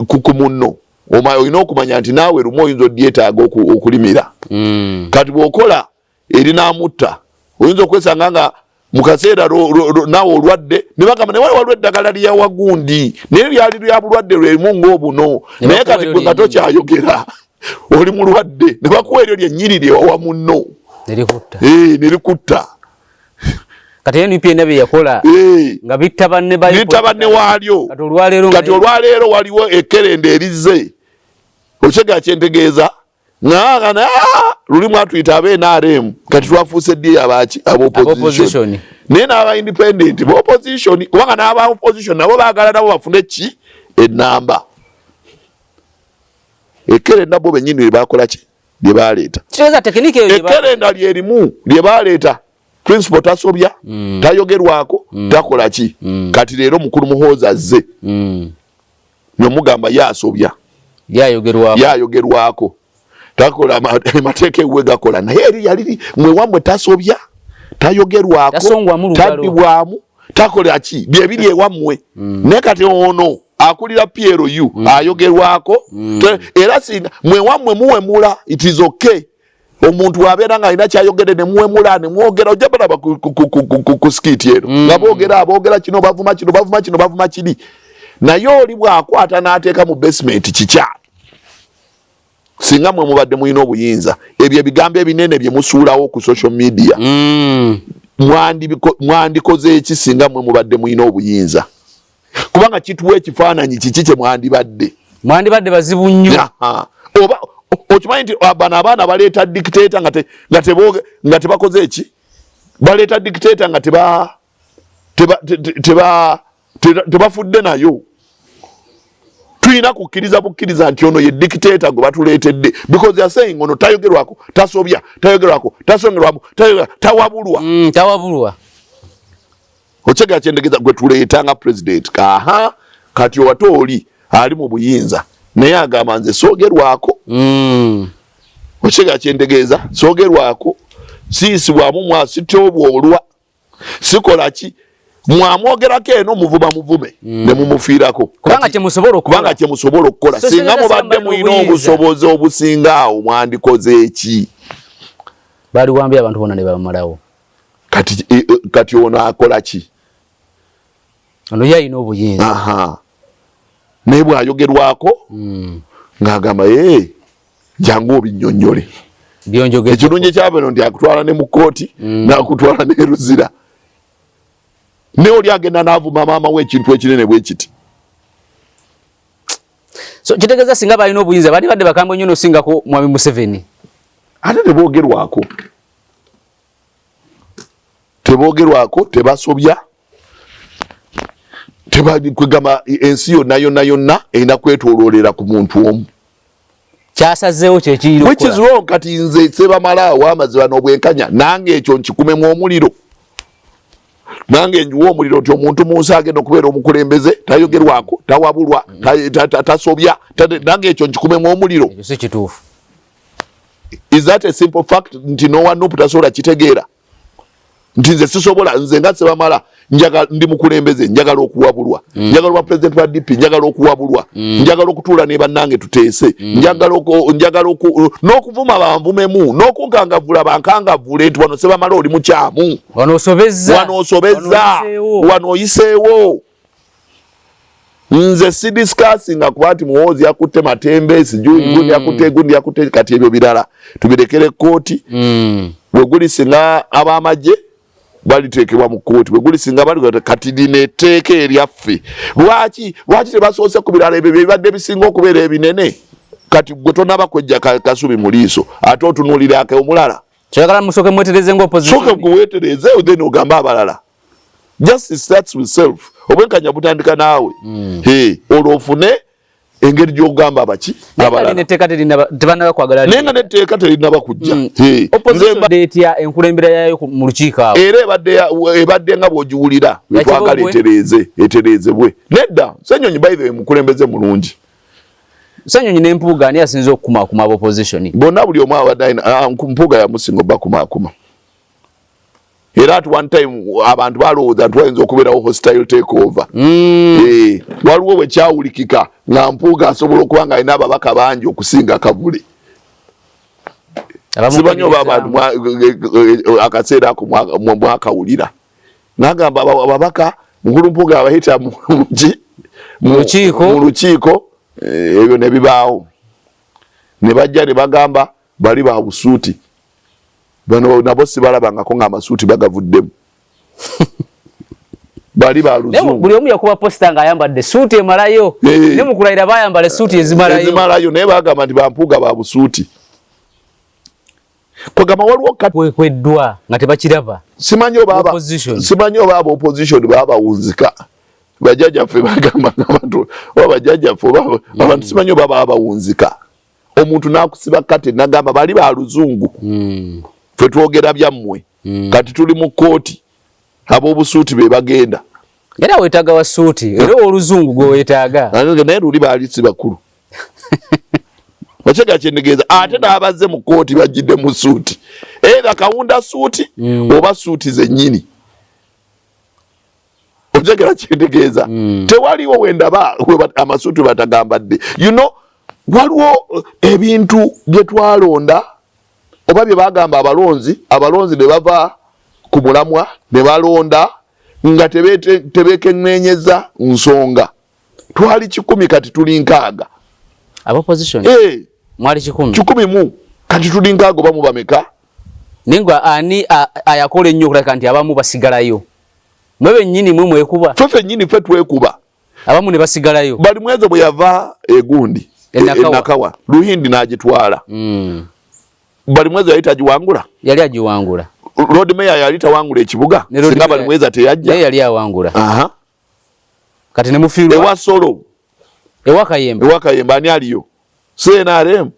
ku munno olina okumanya nti naawe lumu oyinza odyetaaga okulimira kati bw'okola erinamutta oyinza okwesanga nga mu kaseera naawe olwadde ne bagamba naye waliwo eddagala lya gundi naye lyali lya bulwadde lwemu ng'obuno naye kati gwe nga tokyayogera oli mulwadde ne bakuwa eryo lyennyini wa munno nerikutta kati NUP nabe yakola nga bitta banne waalyo kati olwaleero waliwo ekkerende erize okitegeera kyentegeeza ngana lulimu atuyita NRM kati twafuuse ddi ab'opposition naye n'aba independent b'opposition kubanga n'aba opposition nabo baagala nabo bafune ki ennamba ekkerenda bo bennyini lye bakola ki lye baleeta ekkerenda lyerimu lye baleeta principal tasobya tayogerwako takola ki kati leero mukulu Muhoozi azze nomugamba yasobya yayogerwako takola mateeka ewe gakola naye eri yaliri mwewamwe tasobya tayogerwako taddibwamu takola ki byebiri ewammwe naye kati ono akulira PLU ayogerwako era singa mwewamwe muwemula it is okay omuntu wabeera nga alina kyayogere ne muwemula ne mwogera ojja balaba ku skiti eno nga boogera kino bavuma kiri naye oli bw'akwata n'ateeka mu basement kikya singa mwe mubadde mulina obuyinza ebyo ebigambo ebinene bye musuulawo ku social media mwandikoze eki singa mwe mubadde mulina obuyinza kubanga kituwa ekifaananyi kiki kye mwandibadde bazibu nnyo oba okimanyi nti bano abaana baleeta dictator nga tebakoze eki baleeta dictator nga tebafudde nayo tulina kukkiriza bukkiriza nti ono ye dictator gwe batuleetedde because they are saying ono tayogerwako tasobya tayogerwako tasongerwamu tawabulwa okitegeera kyendegeeza gwe tuleeta nga president kati owate oli ali mu buyinza naye agamba nze soogerwako okitegeera kyentegeeza soogerwako siisibwamu mwasitobwolwa sikola ki mwamwogerako eno muvume ne mumufiirako kubanga kyemusobola okukola singa mubadde mulina obusobozi obusingaawo mwandikoze eki baliwambye abantu bonna ne bamalawo kati ono akola ki ono yalina obuyinza naye bwayogerwako ng'agamba jangu obinnyonnyole ekirungi kyabeno nti akutwala ne mu kkooti n'akutwala ne Ruzira ne oli agenda n'avuma maama we ekintu ekinene bwe kiti so kitegeeza singa balina obuyinza bali badde bakambwe nnyo nosingako Mwami Museveni ate tebogerwako tebasobya kwegamba ensi yonna erina kwetooloolera ku muntu omu kyasazeewo kyekiyiro which is wrong kati nze Sebamalaawo amaziba n'obwenkanya nange ekyo nkikumemu omuliro nange njuwa omuliro nti omuntu mu nsi agenda okubeera omukulembeze tayogerwako tawabulwa tasobya nange ekyo nkikumemu omuliro si kituufu is that a simple fact nti nowanupu tasobola kitegeera nti nze sisobola nze nga Sebamala ndi mukulembeze njagala okuwabulwa njagala wa president wa DP njagala okuwabulwa njagala okutuula ne bannange tuteese njagala n'okuvuma banvumemu n'okunkangavula bankangavule nti wano Sebamala oli mukyamu wanosobezza wano oyiseewo nze si discussinga kuba nti Muhoozi yakutte Matembe sijui gundi yakutte kati ebyo birala tubirekere kkooti bwe guli singa ab'amagye baliteekebwa mu kkooti bwe guli singa bali kati lino etteeka eryaffe lwaki tebasoose ku birala ebyo bibadde bisinga okubeera ebinene kati gwe tonaba kwejja kasubi mu liiso ate otunuulirako omulala kyagala musooke mwetereze ng'opposition sooke weetereze then ogamba abalala justice starts with self obwenkanya butandika naawe olwo ofune engeri gy'ogamba abaki abalala naye nga n'etteeka terinaba kujja etya enkulembera yayo mu lukiiko awo era ebadde nga bw'ogiwulira wetwagala eterezebwe nedda Ssenyonyi by the way mukulembeze mulungi Ssenyonyi n'Empuuga ani asinze okukumaakuma ab'opposition bonna buli omu abadde Mpuuga yamusinga obakumaakuma era at one time abantu balowooza nti wayinza okubeerawo hostile takeover waliwo bwe kyawulikika nga Mpuuga asobola okuba nga alina ababaka bangi okusinga Kavule sibanyi oba abantu akaseera ako mwakawulira nagamba ababaka mukulu Mpuuga abayita mu lukiiko ebyo ne bibaawo ne bajja ne bagamba bali ba busuuti bano nabo sibalabangako ng'amasuuti bagavuddemu bali ba luzungu buli omu yakuba posta ng'ayambadde suuti emalayo ne mu kulayira bayambala suuti ezimalayo naye bagamba nti bampuuga ba busuuti kwegamba waliwo kweddwa nga tebakiraba simanyi oba aba opposition babawunzika bajjajjaffe bagamba abantu oba bajjajjaffe abantu simanyi oba babawunzika omuntu n'akusiba kate nagamba bali ba luzungu ffe twogera byammwe kati tuli mu kooti ab'obusuuti be bagenda era weetaaga wa suuti era oluzungu gwe weetaaga naye luli baali si bakulu Wachega chendegeeza ate n'abazze mu kooti bajjidde mu suuti era kawunda suuti oba suuti zennyini ojagala chendegeeza tewaliwo wendaba amasuuti batagambadde waliwo ebintu bye twalonda oba bye bagamba abalonzi ne bava ku mulamwa ne balonda nga tebekennenyeza nsonga twali 10 kati tuli 6 opposition mwali 10 mu kati tuli 6 oba mu bameka ningwa ani ayakola ennyo okulaka nti abamu basigalayo mwebe nnyini mwe mwekuba fefe nnyini fe twekuba abamu ne basigalayo bali mwezo bwe yava egundi enakawa Luhindi n'agitwala bali mwezo yali agiwangula Road Mayor yali tawangula ekibuga singa bali mweza teyajja yali awangula kati ne mufiirwa ewa Solo ewa Kayemba ani aliyo CNRM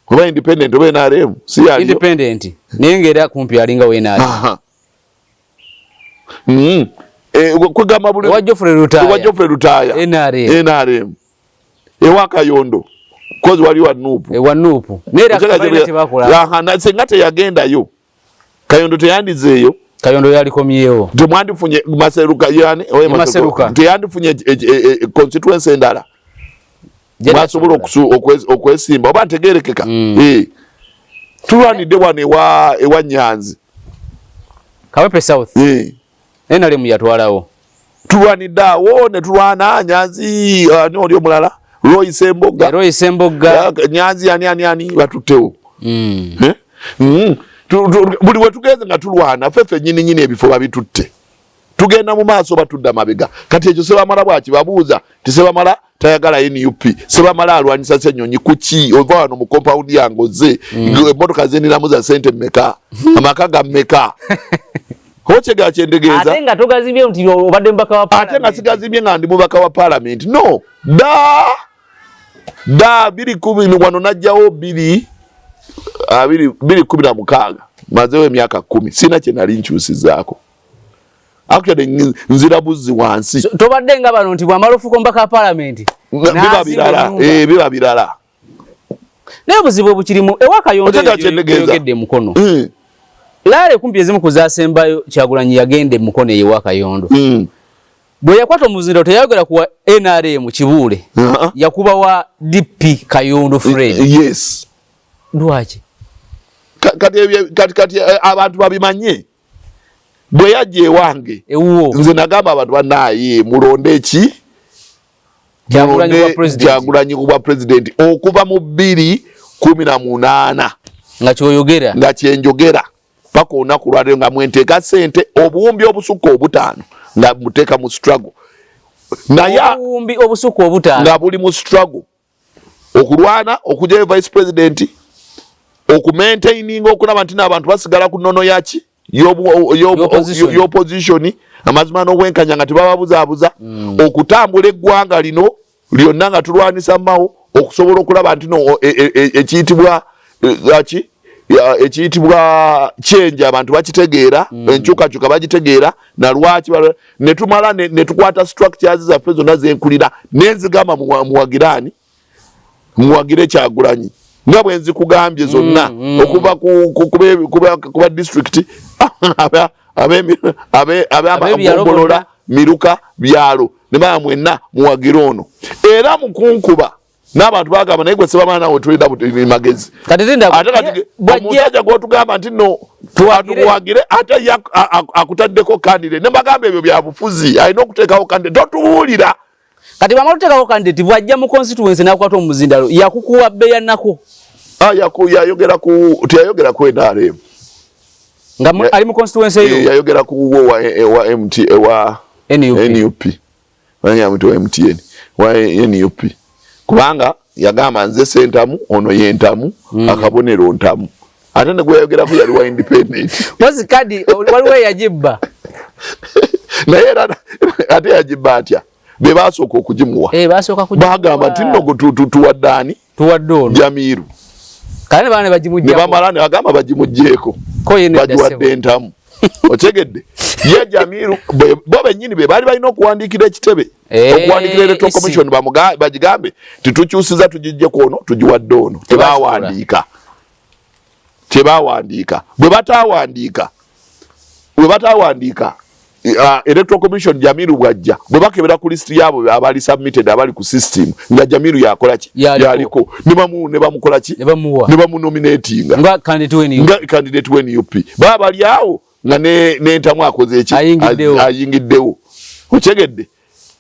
oba independent oba NRM si aliyo independent nengera kumpi alinga we NRM kwegamba buli wa Geoffrey Lutaya NRM ewa Kayondo kozi wali wa Nuupu nera kabaina senga teyagendayo Kayondo teyandizeeyo Kayondo yalikomyewo temwandifunye Maseruka yani Maseruka teyandifunye constituency endala basobola okwesimba oba ntegerekeka tulwanidde wano ewa Nyanzi Kawepe South NRM yatwalawo tulwanidde awo ne tulwana Nyanzi oli omulala Roy Sembogga Nyanzi ani batuttewo buli we tugenze nga tulwana fefe nyini ebifo babitutte tugenda mu maaso batudda mabega kati ekyo sebamala bwakibabuuza tisebamala tayagala NUP sebamala alwanyisa Ssenyonyi kuki ova wano mu compound yangoze emmotoka zeninamu za sente mmeka amaka ga mmeka Hochega chendegeeza ate nga togazibye nti obadde mbaka wa parliament ate nga sigazibye nga ndi mubaka wa parliament no da 2010 wano najjawo 2016 mazewe emyaka 10 sina kye nali nkyusizaako actually nzira buzzi wansi tobadde nga bano nti bwamala ofuuka mbaka wa parliament biba birala naye obuzibu obukirimu ewa Kayondo yogedde mukono laale kumpi ezimu kuzasembayo Kyagulanyi yagende mukono ewa Kayondo bwe yakwata omuzindalo teyayogera ku NRM Kibuule yakuba wa DP Kayondo Fred yes lwaki kati abantu babimanye bwe yajja ewange nze nagamba abantu banaye mulonde ki Kyagulanyi kuba president okuva mu 2018 nga kyenjogera paka olunaku lwaleero nga mwenteeka ssente obuwumbi obusukka 5 nga muteeka mu struggle naye obuwumbi obusukka 5 nga buli mu struggle okulwana okujjayo vice president okumaintaininga okulaba nti n'abantu basigala ku nnono yaki y'opposition amazima n'obwenkanya nga tebababuzaabuza okutambula eggwanga lino lyonna nga tulwanisa mawo okusobola okulaba nti no ekiyitibwa change abantu bakitegeera enkyukakyuka bagitegeera na lwaki ne tumala ne tukwata structures zaffe zonna zenkulira nenzigamba muwagire Kyagulanyi nga bwe nzikugambye zonna okuva kuba district ab'amagombolola miruka byalo ne baba mwenna muwagire ono era mukunkuba n'abantu bagamba naye gwe sebamala nawe tulida magezi ate omusajja gwotugamba nti no tumuwagire ate akutaddeko candidate ne bagamba ebyo bya bufuzi alina okuteekawo candidate totubuulira kati bamaluteka ko candidate bwajja mu constituency nakwata omuzindalo yakukuwa beya nako yayogera ku NRM nga ali mu constituency hiyo yayogera ku wa MT wa NUP wanya mtu wa MTN wa NUP kubanga yagamba nze sentamu ono yentamu akabonero ntamu ate ne gwayogera ku yali wa independent pozi kadi waliwo yajibba naye ate yajibba atya be basooka okugimuwa basooka kugimuwa bagamba tinno tuwaddaani tuwaddono Jamiru kale bane bagimujja ne bamalane agamba bagimujjeeko bagiwadde entamu otegedde ye Jamiru bo bennyini be bali balina okuwandiikira ekitebe okuwandiikira electoral commission bagigambe titukyusiza tugijje ku ono tugiwadde ono tebawandiika bwe batawandiika electoral commission Jamiru bwajja bwe bakebera ku list yabo abali submitted abali ku system nga Jamiru yakola ki yaliko ne bamukola ki ne bamunominatinga nga candidate we NUP baba bali awo nga nentamu akoze eki ayingiddewo okyegedde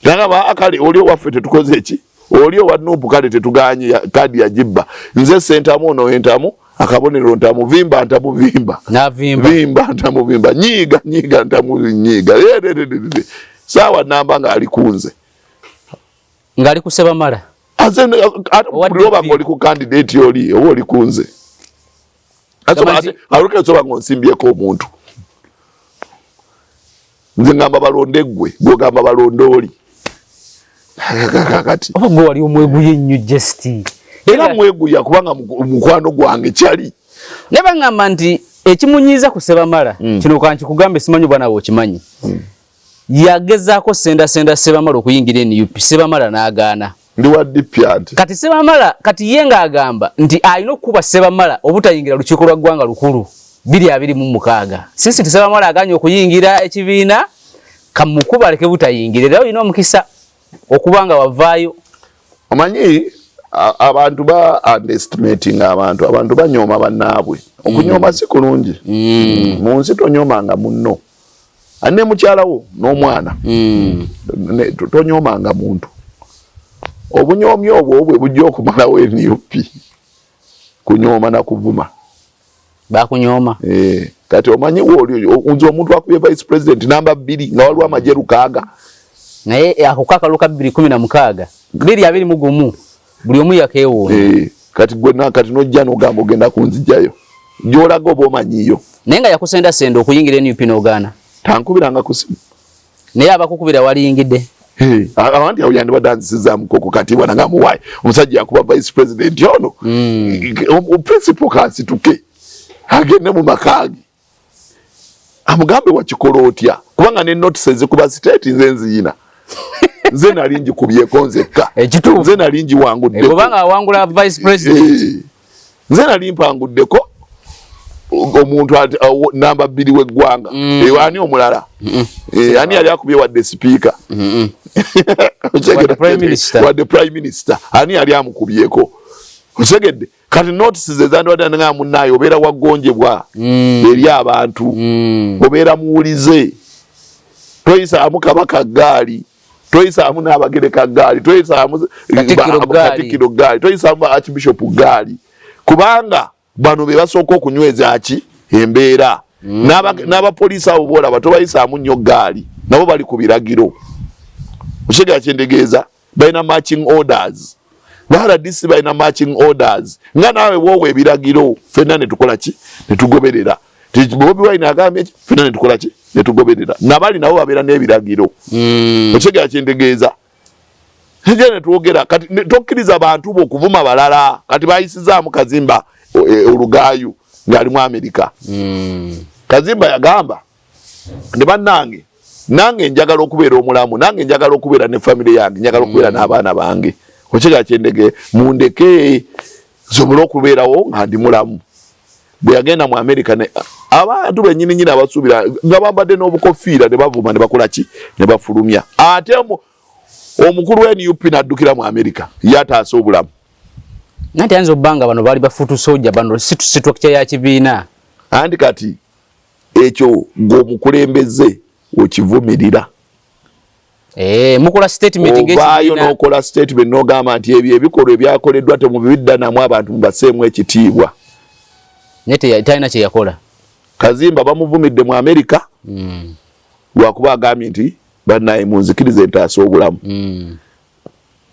nagamba akale oli waffe tetukoze eki oli wa Nuupu kale tetuganye kadi ya jibba nze sentamu ono entamu akabonero ntamu vimba ntamu vimba ntamu vimba nyiga ntamu nyiga sawa namba nga alikunze nga ali kuseba mala azene oba ngoli ku candidate oli oba oli kunze aluke soba ngonsimbyeko omuntu nze ngamba balondegwe gogamba balondoli kati oba gwe wali omweguye nnyo jesti era mweguya kubanga mukwano gwange kyali ne bangamba nti ekimunyiza kuseba mala kino kanki kugambe simanyi bwana wo kimanyi yagezaako senda seba mala okuyingira NUP seba mala n'agaana ndi wa DPAT kati seba mala kati yenga agamba nti alina okuba seba mala obutayingira lukiiko lwa ggwanga lukulu 226 sisi tiseba mala aganye okuyingira ekibiina kamukuba leke butayingira era olina omukisa okubanga wavaayo omanyi abantu ba underestimating abantu banyoma bannaabwe okunyoma si kulungi mu nsi tonyomanga munno ane mukyalawo n'omwana tonyomanga muntu obunyoomyo obwo bwe bujja okumalawo NUP kunyoma na kuvuma bakunyoma kati omanyi unzi omuntu akubye vice president namba 2 nga waliwo amajeru kaaga naye akukakaluka 216 221 buli omu yakeewo kati gwe kati nojja n'ogamba ogenda kunzijayo gy'olaga oba omanyiyo naye nga yakusendasenda okuyingira NUP n'ogaana tankubiranga kusimu naye abakukubira waliyingidde abandi awo yandibadde anzisizaamu koko kati bwana muwaayi omusajja yakuba vice president ono principal kansituke agende mu makaagi amugambe wakikola otya kubanga ne notice ezikuba state nze nziyina nze nali njikubyeko nzekka nze nali njiwanguddeko kubanga awangula vice president nze nali mpanguddeko omuntu namba 2 w'eggwanga ani omulala ani yali akubye wadde speaker wadde prime minister ani yali amukubyeko osegedde kati notices ezandibadde nga munnayo obeera waggonjebwa eri abantu obeera muwulize toyisaamu kabaka gaali toyisaamu n'abagereka gaali toyisaamu katikiro gaali toyisaamu archbishop gaali kubanga bano be basooka okunyweza ki embeera n'abapoliisi abo boolaba tobayisaamu nnyo gaali nabo bali ku biragiro oshegera kyendegeeza balina marching orders RDC balina marching orders nga naawe wowe ebiragiro fenna ne tukola ki ne tugoberera Bobi Wine agambye fenna ne tukola ki ne tugoberera nabali nabo babeera n'ebiragiro oshegera kyendegeeza ne twogera kati tokkiriza abantu bo okuvuma balala kati bayisizaamu Kazimba Olugaayu ng'ali mu Amerika Kazimba yagamba ne bannange nange njagala okubeera omulamu nange njagala okubeera ne family yange njagala okubeera n'abaana bange okiga kyendege mundeke zobula okubeerawo nga ndi mulamu bwe yagenda mu Amerika ne abantu bennyini nyina abasuubira nga bambadde n'obukofiira ne bavuma ne bakola ki ne bafulumya ate omukulu we NUP n'addukira mu Amerika yataasa obulamu nanti yanzo banga bano bali bafutu soja bano situakya ya kibiina andi kati ekyo ng'omukulembeze okivumirira mukola statement ng'ekibiina ovaayo n'okola statement n'ogamba nti ebyo ebikolwa ebyakoleddwa temubiddannamu abantu mubaseemu ekitiibwa. naye talina kye yakola. Kazimba bamuvumidde mu Amerika lwakuba agambye nti bannaye munzikirize ntaasa obulamu.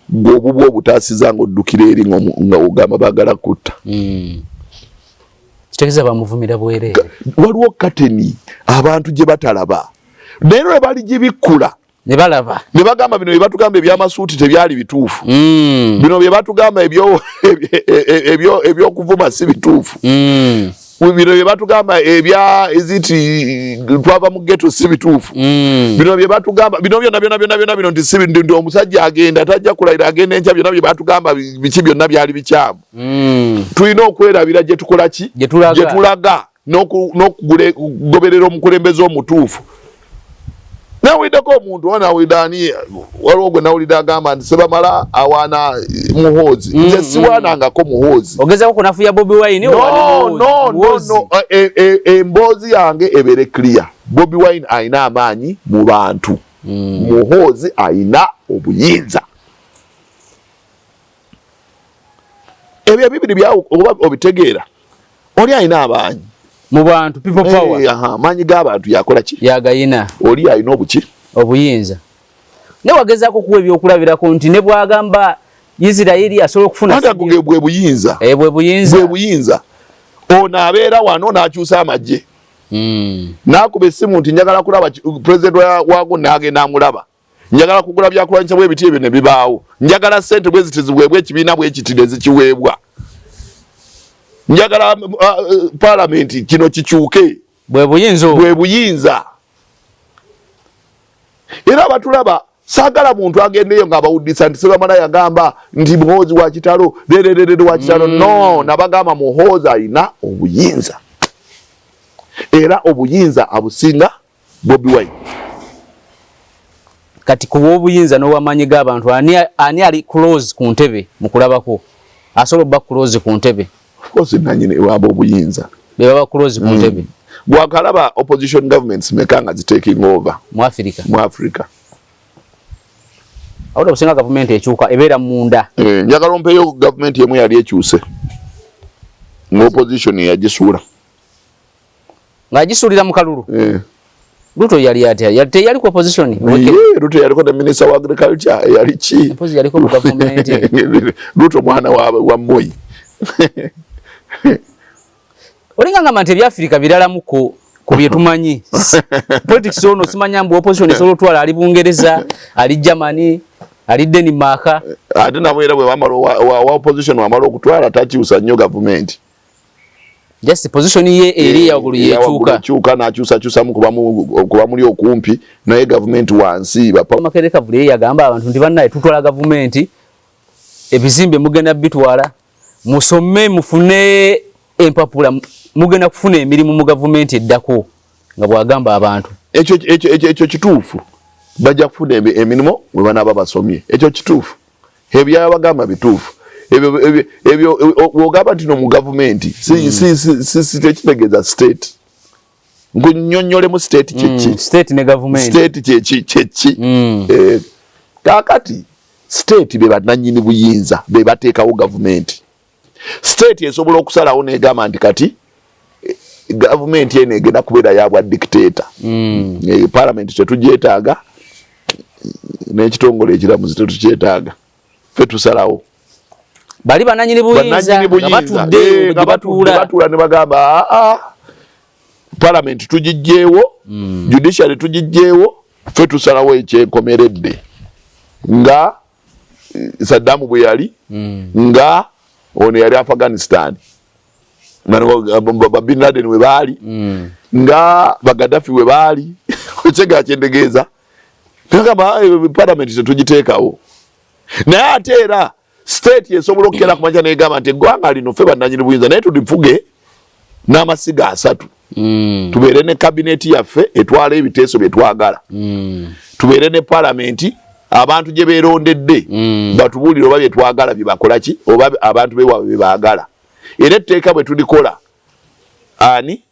Bw'obubwa obutaasiza ng'oddukira eri nga ogamba baagala kutta. Kitegeeza bamuvumira bwereere. Waliwo kateni abantu gye batalaba. Naye lwe baligibikkula ne balaba ne bagamba bino bye batugamba eby'amasuuti tebyali bituufu. Bino bye batugamba ebyokuvuma si bituufu. Bino bye batugamba eziti twava mu ghetto si bituufu. Bino bye batugamba bino byonna bino nti si ndi omusajja agenda tajja kulayira agenda enkya byonna bye batugamba biki byonna byali bikyamu. Tulina okwerabira gye tukola ki gye tulaga n'okugoberera omukulembeze omutuufu. Nawuliddeko omuntu wanawulidani waliwo gwe nawulidde agamba nti Sebamala awaana Muhoozi. Nze siwaanangako Muhoozi. Ogezaako kunafuya Bobi Wine no. Emboozi yange ebeere clear. Bobi Wine ayina amaanyi mu bantu. Muhoozi ayina obuyinza. Ebyo bibiri byawo oba obitegeera. Oli ayina amaanyi mu bantu, people power. Amaanyi g'abantu yakola ki? Yagayina. Oli ayina obuyinza. Ne wagezaako kuwa ebyokulabirako nti ne bwagamba Isirayiri asobola okufuna bwe buyinza. Bwe buyinza. Ono abeera wano n'akyusa amagye. N'akuba essimu nti njagala kulaba pulezidenti waago n'agenda amulaba. Njagala kugula byakulwanyisa bw'ebiti ebyo ne bibaawo. Njagala ssente bwe zitizibwebwa ekibiina bwe kiti ne zikiweebwa. Njagala parliament kino kikyuke. Bwe buyinza. Era batulaba saagala muntu agendeyo ng'abawuddisa nti Sebamala yagamba nti Muhoozi wa kitalo wa kitalo. No, nabagamba Muhoozi ayina obuyinza. Era obuyinza abusinga Bobi Wine. Kati kuba obuyinza n'obwamanyi g'abantu ani ali close ku ntebe mu kulabako asobola obba close ku ntebe. Of course nanyine waba obuyinza be baba close ku ntebe. Bwakalaba opposition governments mekanga taking over mu Africa. Awuda kusinga government ekyuka ebeera munda. Njagala ompeyo government yemu yali ekyuse. Opposition yagisuula. Ng'agisuulira mu kalulu. Ruto yali atya yali ku opposition. Ruto yaliko the minister wa agriculture yali ki. Opposition yaliko mu government. Ruto mwana wa Moi. Olinga ngamba nti ebyafrika birala muko ku bye tumanyi. Politics ono simanya mbu opposition esolo twala ali Bungereza, ali Germany, ali Denmark. Ate nabwera bwe wamalo wa opposition wamalo okutwala takyusa nnyo government. Just position ye eri yagulu yekyuka n'akyusa mu kuba muli okumpi naye government wansi bapa. Makereka vule yagamba abantu ndi bannaye tutwala government ebizimbe mugenda bitwala musome mufune empapula mugenda kufuna emirimu mu government eddako nga bwagamba abantu. Ekyo kituufu. Bajja kufuna emirimu bwe banaaba basomye. Ekyo kituufu. Ebyo bagamba bituufu. Ebyo ogamba nti no mu government si tekitegeeza state. Nkunyonnyole mu state kyeki. State ne government. State kyeki. Kakati state be bannannyini buyinza be bateekawo government. State esobola okusalawo n'egamba nti kati government eno egenda kubeera yabwa dictator. Parliament tetugyetaaga n'ekitongole ekiramuzi tetukyetaaga. Ffe tusalawo. Bali bannannyini buyinza batudde batuula ne bagamba Parliament tugiggyeewo, judiciary tugiggyeewo, ffe tusalawo ekyenkomeredde. Nga Saddam bwe yali, nga ono yali Afghanistan. Bin Laden we baali, nga Gaddafi we baali, okyega kyendegeeza. Bagamba Parliament tetugiteekawo. Naye ate era state esobola okukera ku makya n'egamba nti eggwanga lino ffe bannannyini buyinza naye tulifuge n'amasiga 3. Tubeere ne kabineti yaffe etwala ebiteeso bye twagala. Tubeere ne Parliament abantu gye beerondedde batubuulire oba bye twagala bye bakola ki oba abantu beewaabwe bye baagala. Era etteeka bwe tulikola ani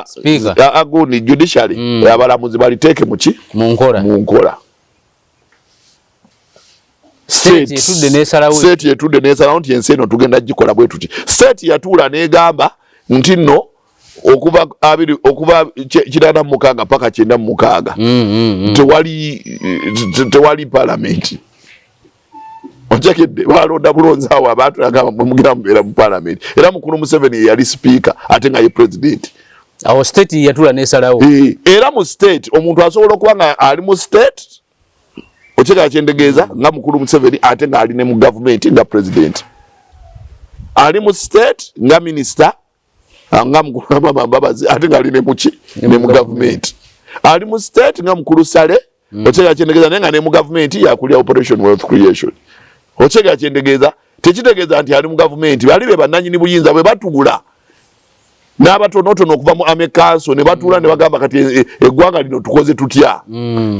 Speaker agundi judiciary abalamuzi baliteeke mu ki? Mu nkola. state yetudde nesalawo nti ensi eno tugenda gikola bwe tuti. State yatuula negamba nti nno okuva 86 paka 96 tewali parliament. Ochakedde balonda bulonzi awo abantu agamba mugira mubeera mu parliament. Era mukulu Museveni yali speaker ate nga ye president. Awo state yatula nesalawo. Era mu state omuntu asobola okuba nga ali mu state ocheka chendegeeza nga mukulu Museveni ate nga ali ne mu government nga president. Ali mu state nga minister nga mukulu Mbabazi ate nga ali ne muki ne mu government. Ali mu state nga mukulu Sale ocheka chendegeeza nenga ne mu government yakulya operation wealth creation. Ocheka chendegeeza tekitegeeza nti ali mu government bali be bananyini buyinza bwe batugula n'abatonotono okuva mu Amerikanso ne batuula ne bagamba kati eggwanga lino tukoze tutya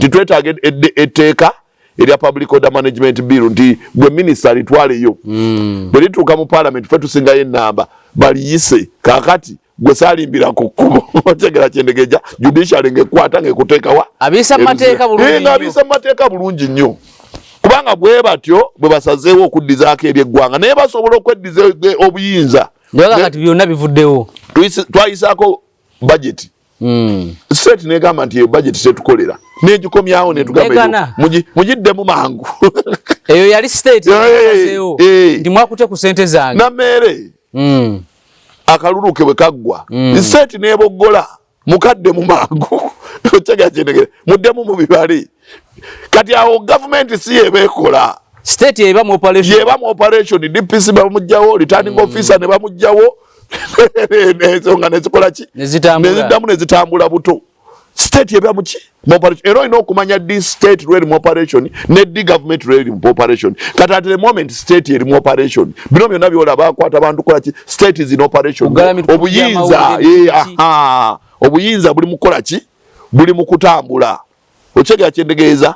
titwetaaga etteeka erya public order management bill nti gwe minister litwaleyo bwe lituuka mu parliament ffe tusingayo ennamba baliyise kaakati gwe saalimbira ku kkubo otegera kyendegeja judiciary ng'ekwata ng'ekuteekawa abisa mateeka bulungi nnyo kubanga bwe batyo bwe basazeewo okuddizaako eri eggwanga naye basobola okweddiza obuyinza kati byonna bivuddewo twayisaako budget state negamba nti budget tetukolera negikomyawo netugamba mugiddemu mangu eyo yali state nti mwakute ku sente zange nammere akaluluke bwe kaggwa state neboggola mukaddemu mangu okyagakyendegere muddemu mu bibale kati awo government si yebeekola state yeba mu operation DPC bamujjawo returning officer ne bamujjawo nezonga nezikola ki nezitambula buto state yeba muki mu operation ero ino okumanya di state really mu operation ne di government really mu operation kati at the moment state yeri mu operation bino byonna byolaba akwata abantu kola ki state is in operation obuyinza buli mukola ki buli mu kutambula okyega kyendegeeza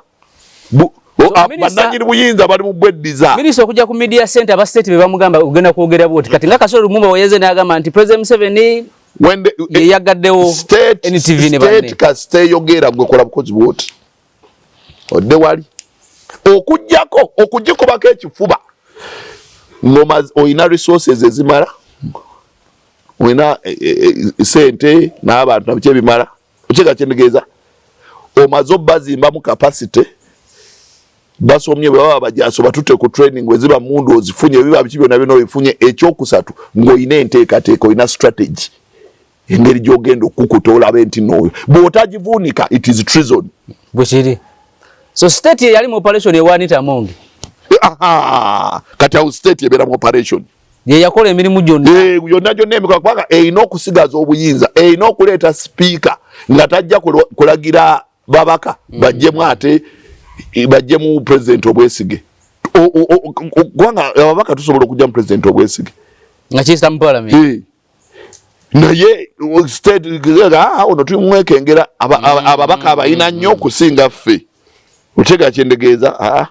bananyini buyinza bali mu bweddiza minisita okujja ku media center aba state bebamugamba ogenda kwogera bwoti kati nga Kasolo Lumumba weyeze n'agamba nti President Museveni yagaddewo NTV ne banne state kasite yogera gwe kola bukozi bwoti odde wali okujjako okujikubako ekifuba ngoma oyina resources ezimala oyina sente n'abantu nabiki ebimala okyega kyendegeeza omaze obbazimba mu capacity basomye baba bajaso batute ku training weziba mundu ozifunye biba biki byonna bino bifunye ekyokusatu ng'oyina enteekateeka oyina strategy engeri gy'ogenda okukutola abenti n'oyo bw'otagivuunika it is treason bwekiri so state yali mu operation ewanita mongi kati awo state ebeera mu operation ye yakola emirimu gyonna emikola kubanga eyina okusigaza obuyinza eyina okuleeta speaker nga tajja kulagira babaka bajjemu ate bajjemu president obwesige kubanga ababaka tusobola okujja mu president obwesige nga kiyisa mu parliament naye state ono tumwekengera ababaka abayina nnyo okusinga ffe okyega kyendegeeza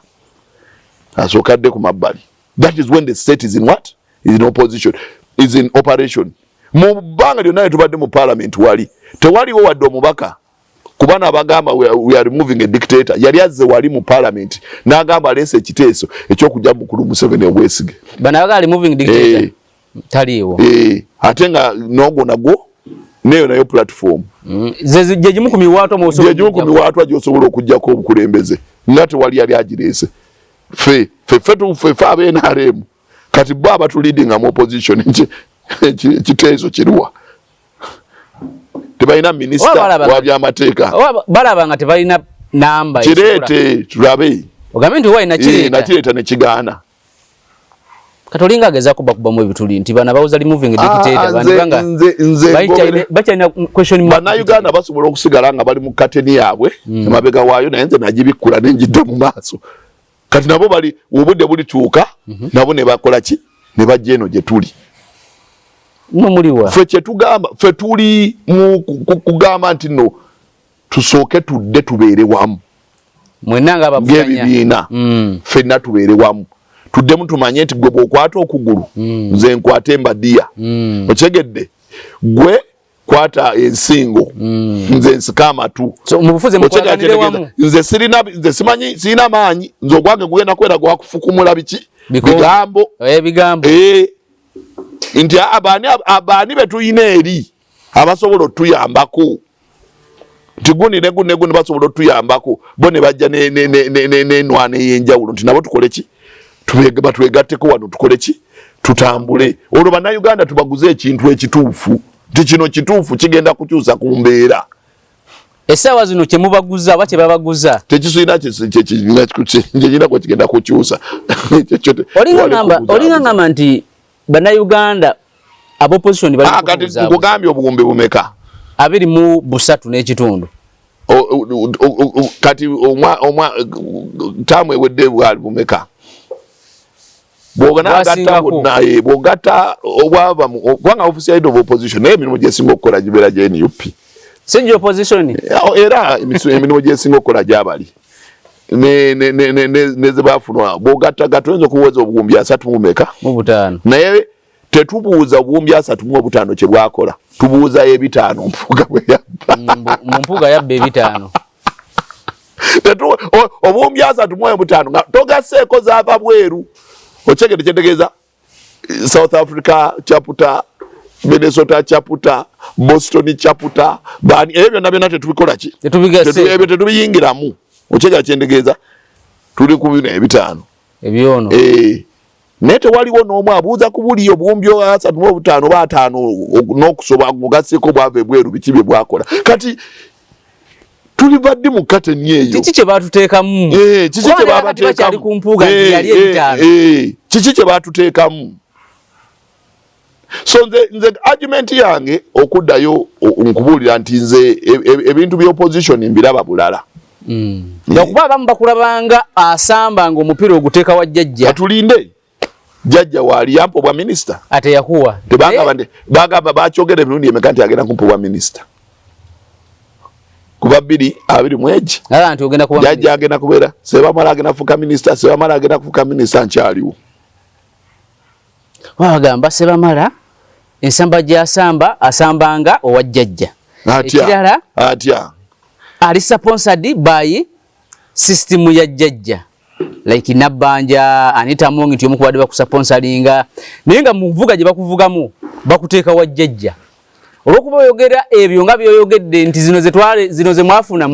asookadde ku mabbali that is when the state is in what is in opposition is in operation mu bbanga lyonna tubadde mu parliament wali tewaliwo wadde omubaka kubana abagamba we are removing a dictator yali azze wali mu parliament n'agamba aleese ekiteeso ekyokujja mukulu Museveni obwesige bana bagali moving dictator taliwo ate nga nogo nagwo neyo nayo platform jejimu ku miwaatwa gy'osobola okujjako obukulembeze nga tewali yali agireese fe abeNRM kati bo abatuleadinga mu opposition ekiteeso kiruwa tebalina minisita wa byamateeka balaba nga tebalina namba kireete tulabe ogambe nti waina nakireeta ne kigaana katolinga ageza kubakubamu ebituli nti bana bawuza moving dictator banibanga bachina question mark Uganda basobola okusigala nga bali mu kateni yaabwe emabega waayo naye nze nagibikkula nenjidde mu maaso kati nabo bali obudde bulituuka nabo ne bakola ki ne bajja eno gye tuli muliwa ffe kyetugamba ffe tuli kugamba nti no tusooke tudde tubeere wamu mwenanga abafanya ebibiina ffenna tubeere wamu tuddemu tumanye nti gwe bw'okwata okugulu nze nkwata embadiya okyegedde gwe kwata ensingo nze nsikama tu so mubufuze mukwaganire wamu nze simanyi sina maanyi nze ogwange gugenda kwera gwakufukumula biki bigambo bigambo nti abani betuyina eri abasobola otuyambako tigunire gune basobola otuyambako bo ne bajja n'enwana ey'enjawulo nti nabo tukole ki batwegatteko wano tukole ki tutambule olwo bannayuganda tubaguze ekintu ekituufu ti kino kituufu kigenda kukyusa ku mbeera essaawa zino kye mubaguza oba kye babaguza tekisuyina kyekigenda kwe kigenda kukyusa olinga ngamba nti bannayuganda ab'opposition kati nkugambye obuwumbi bumeka 23.5 kati taamu ewedde bwali bumeka bwogata obwava kubanga office of opposition naye emirimu gyesinga okukola gibeera gye NUP singi opposition era emirimu gyesinga okukola gyabali nezebafuna bwogata gatoyinza okuweza obuwumbi 3 naye tetubuuza obuwumbi 3 kye bwakola tubuuza ebitaano mpuga bwe yabba mu mpuga yabba ebitaano obuwumbi 3 nga togaseeko zaava bweru ochegede kyentegeeza South Africa chapter Minnesota chapter Boston chapter bani ebyo nabyo tetubikola ki ebyo tetubiyingiramu ochegede kyentegeeza tuli ku bino ebitaano ebyono nete waliwo n'omu abuuza ku buli obuwumbi 3 oba 5 n'okusoba mugaseko bwave bweru biki bye bwakola kati tuli badde mu kateni eyo kiki kye batuteekamu kiki kye babateekamu ku mpuuga yali ebitaano kiki kye batuteekamu so nze argument yange okuddayo nkubuulira nti nze ebintu by'opposition mbiraba bulala okuba abamu bakulabanga asamba nga omupiira oguteeka wa jjajja atulinde jjajja waali yampobwa minisita ate yakuwa bagamba bakyogera emirundi emeka nti agenda kumpobwa minisita kuba 2021 jjajja agenda kubeera Sebamala agenda kufuuka minisita Sebamala agenda kufuuka minisita nkyaliwo wagamba Sebamala ensamba gy'asamba asambanga owa jjajja ekirala atya ali sponsored by system ya jjajja like Nabbanja Anita Amongi nti omukubadde bakusponsoringa naye nga muvuga gye bakuvugamu bakuteeka wa jjajja olwokuba oyogera ebyo nga byoyogedde nti zino ze mwafuna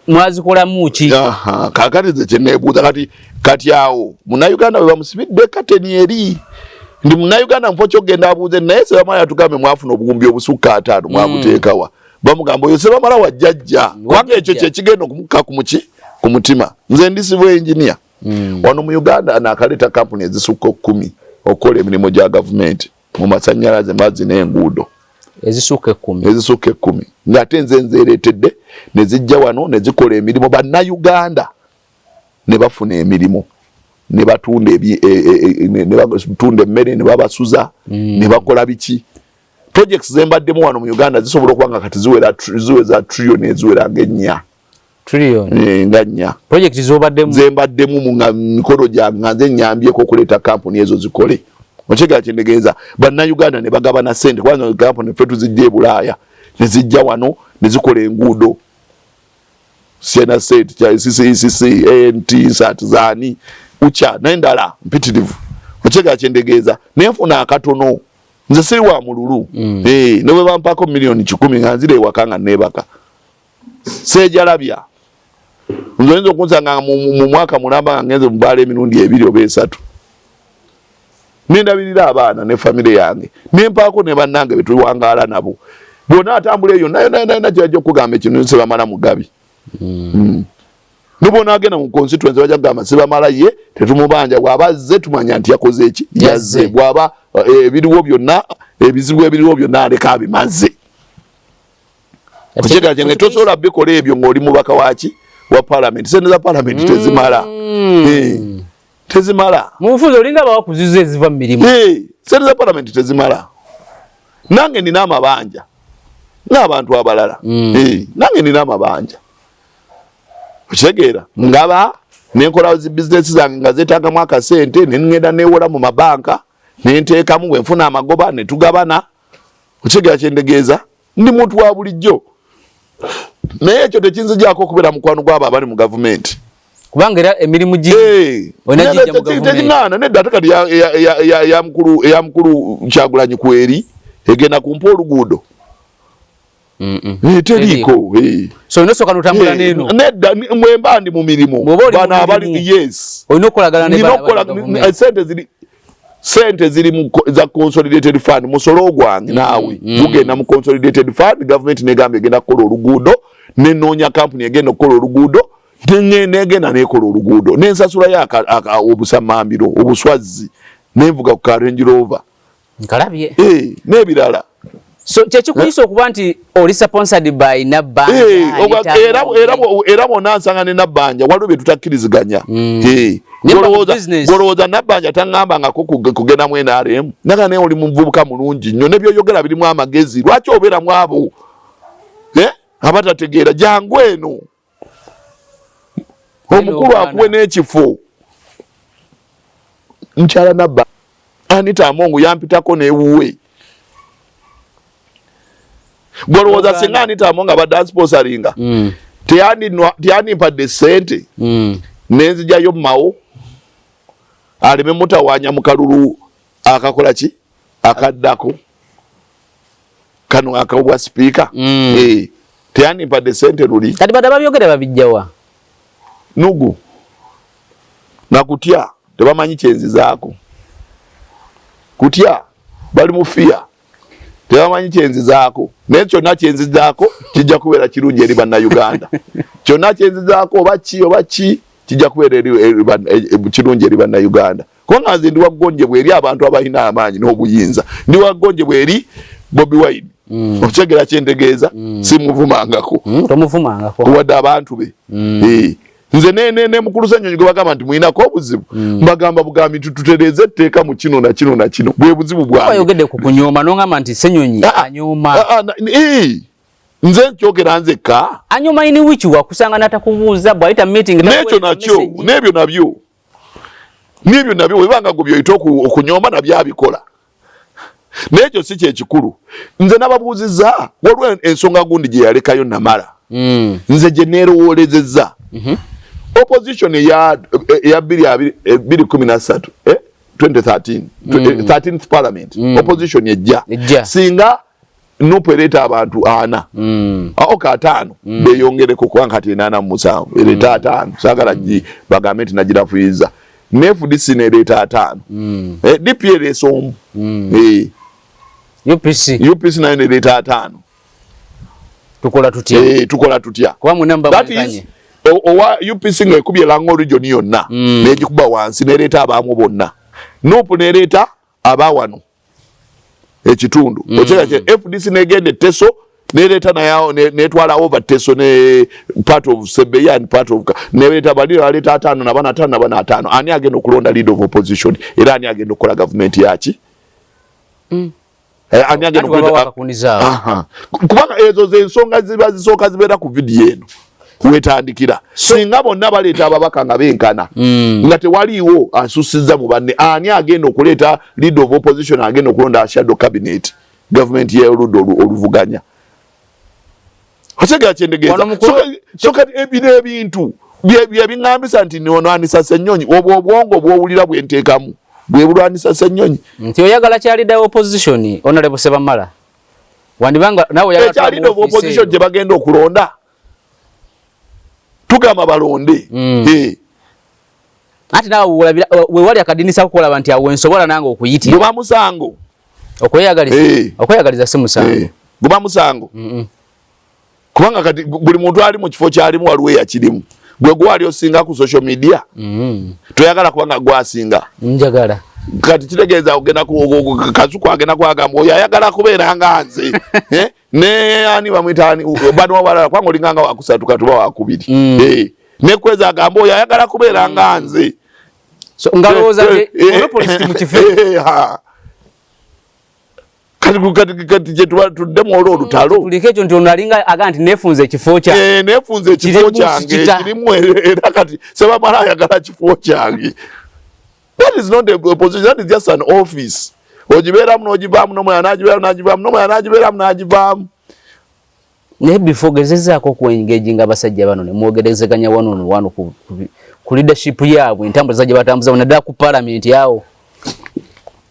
mwazikolamu ki kakati ze kyeneebuuza kati awo munnayuganda bwe bamusibidde kateni eri ndi munnayuganda mufo kyogenda abuuze naye Sebamala yatugambe mwafuna obuwumbi obusukka 5 mwabuteekawa bamugamba oyo Sebamala wa jjajja kubanga ekyo kyekigenda okumukka ku mutima nze ndi civil engineer wano mu Uganda nakaleta kampuni ezisukka 10 okukola emirimu gya gavumenti mu masannyalaze mazzi n'enguudo ezisukka 10 ng'ate nze nzeereetedde ne zijja wano ne zikola emirimu bannayuganda ne bafuna emirimu ne batunda emmere ne babasuza ne bakola biki projects zembaddemu wano mu Uganda zisobola okuba nga kati ziweza trillion eziwera ng'ennya nga nnya project zembaddemu mu mikolo gyange nze nyambyeko okuleeta kampuni ezo zikole okigala kyendegeeza bannayuganda ne bagabana ssente kwanza kampuni ffe tuzijja e Bulaaya ne zijja wano ne zikola enguudo Siena State CCC ANT Nsatizani ucha n'endala mpitirivu okigala kyendegeeza nenfuna akatono nze siri wa mululu ne bwe bampako milioni 10 nga nzire ewaka nga neebaka seejalabya nze oyinza okunsanga mu mwaka mulamba nga ngenze mubaala emirundi 2 oba 3 nendabirira abaana ne famire yange nempaako ne bannange betuwangaala nabo bwona atambula eyo nayo kirajja okugamba ekino Sebamala mugabi nubona agenda mu constituency bajja kugamba Sebamala ye tetumubanja bw'abazze tumanya nti yakoze eki yazze bw'aba ebiriwo byonna ebizibu ebiriwo byonna aleka abimaze okigala kyenge tosobola bikola ebyo ng'oli mubaka waki wa parliament sente za parliament tezimala tezimala mufuzo olinga bawakuziza eziva mu mirimu sente za parliament tezimala nange nina amabanja n'abantu abalala nange nina amabanja okitegeera ngaba nenkola zi business zange nga zeetaagamu akasente ne ngenda neewola mu mabanka nenteekamu bwe nfuna amagoba ne tugabana okitegeera kyendegeeza ndi muntu wa bulijjo naye ekyo tekinzijako okubeera mukwano gw'abo abali mu gavumenti kubanga era emirimu onagijja mu gavumenti nedda ate kati ya mukulu Kyagulanyi kweri egenda kumpa oluguudo teriko so inosoka notambula neno nedda mwemba ndi mu mirimu bana abali yes oyina okolagana ne sente ziri za consolidated fund musolo gwange naawe mugenda mu consolidated fund government negambye egenda kukola oluguudo nenoonya company egenda okukola oluguudo negenda nekola oluguudo nensasula ya obusamambiro obuswazi nenvuga ku Range Rover nkalabye nebirala so kyekikuyisa okuba nti oli sponsored by Nabbanja era bonna nsanga ne Nabbanja waliwo bye tutakkiriziganya golowooza Nabbanja taŋŋambangako kugenda mu NRM naga naye oli muvubuka mulungi nnyo nebyoyogera birimu amagezi lwaki obeeramu abo abatategeera jangu eno omukulu akuwe n'ekifo nkyala Nabbanja Anita Amongo yampitako n'ewuwe golowooza singa Anita Amongo abadde ansponsoringa teyandimpadde ssente nenzijjayo mumawo aleme mutawaanya mu kalulu akakola ki akaddako kano akabwa sipiika teyandimpadde ssente luli kati badde babyogere babijjawa nugu nakutya tebamanyi kyenzizaako kutya bali mu fiya tebamanyi kyenzizaako naye kyonna kyenzizaako kijja kubeera kirungi eri bannayuganda kyonna kyenzizaako oba ki kijja kubeera kirungi eri bannayuganda kubanga nze ndi waggonjebwa eri abantu abalina amaanyi n'obuyinza ndi waggonjebwa eri Bobi Wine okyegera kyentegeeza simuvumangako wadde abantu be nze ne mukulu Ssenyonyi gwe bagamba nti muyinako obuzibu mbagamba bugambi tutereze etteeka mu kino na kino na kino bwe buzibu bwange oyogedde ku kunyooma n'ongamba nti Ssenyonyi anyooma nze nkyogera nzekka anyooma ini wiki wakusanga natakubuuza bw'ayita meeting n'ebyo nabyo webanga gwe byoyita okunyooma nabyo abikola n'ekyo si kyekikulu nze nababuuzizza waliwo ensonga gundi gye yalekayo Namala nze gye neerowoolezezza opposition ya 2013 2013 13th parliament opposition yejja singa nopereta abantu 4 oka 5 beyongereko kubanga kati 87 ereta 5 sagala bagambe nti nagirafuiza NFDC nereta 5 DPL som UPC nayo nereta 5 tukola tutya kwa munamba bakanye owa UPC ngekubye lango region yonna nejikuba wansi nereta abamu bonna nopo nereta abawano ekitundu okyeka kye FDC negende Teso nereta na yao netwala over Teso ne part of Sebeya and part of nereta balira aleta 5 na bana 5 na bana 5 ani agenda okulonda leader of opposition era ani agenda okola government yaki ani agenda okola kuniza kubanga ezo zensonga ziba zisoka zibeera ku video eno wetandikira singa bonna baleeta ababaka nga benkana nga tewaliiwo asusiza mu banne ani agenda okuleeta leader of opposition agenda okulonda shadow cabinet government y'oludda oluvuganya otegera kyendegeeza so kati ebino ebintu byebiŋŋambisa nti nonwanisa Ssenyonyi obwo obwongo bwowulira bwenteekamu bwe bulwanisa Ssenyonyi nti oyagala kyali leader opposition Honorable Sebamala wandibanga nawe oyagala leader of opposition gye bagenda okulonda tugamba balonde ati nawe we wali akadinisa kukola banti awe nsobola nange okuyitira goba musango okweyagaliza si musango goba musango kubanga kati buli muntu ali mu kifo kyalimu waliwo yakirimu gwe gwali osinga ku social media toyagala kubanga gwasinga njagala kati kitegeeza ogenda Kasuku agenda kwagamba oyo ayagala kubeera nga nze ne ani bamwitaani bano abalala kwanga olinganga wakusatu katuba wakubiri nekweza agamba oyo ayagala kubeera nga nze so ngalowooza monopolist mu kifo kati kyetuba tuddemu olw'olutalo tuliko ekyo nti ono alinga aga nti neefunze ekifo kyange neefunze ekifo kyange kirimu era kati Sebamala ayagala kifo kyange. That is not a position, that is just an office. Ojibeeramu n'ogivaamu n'omulala n'agibeeramu n'agivaamu n'omulala n'agibeeramu n'agivaamu ne before gezezaako ku engaging abasajja bano ne mwogerezeganya wano ku leadership yaabwe entambuza zajja batambuza naddala ku parliament yawo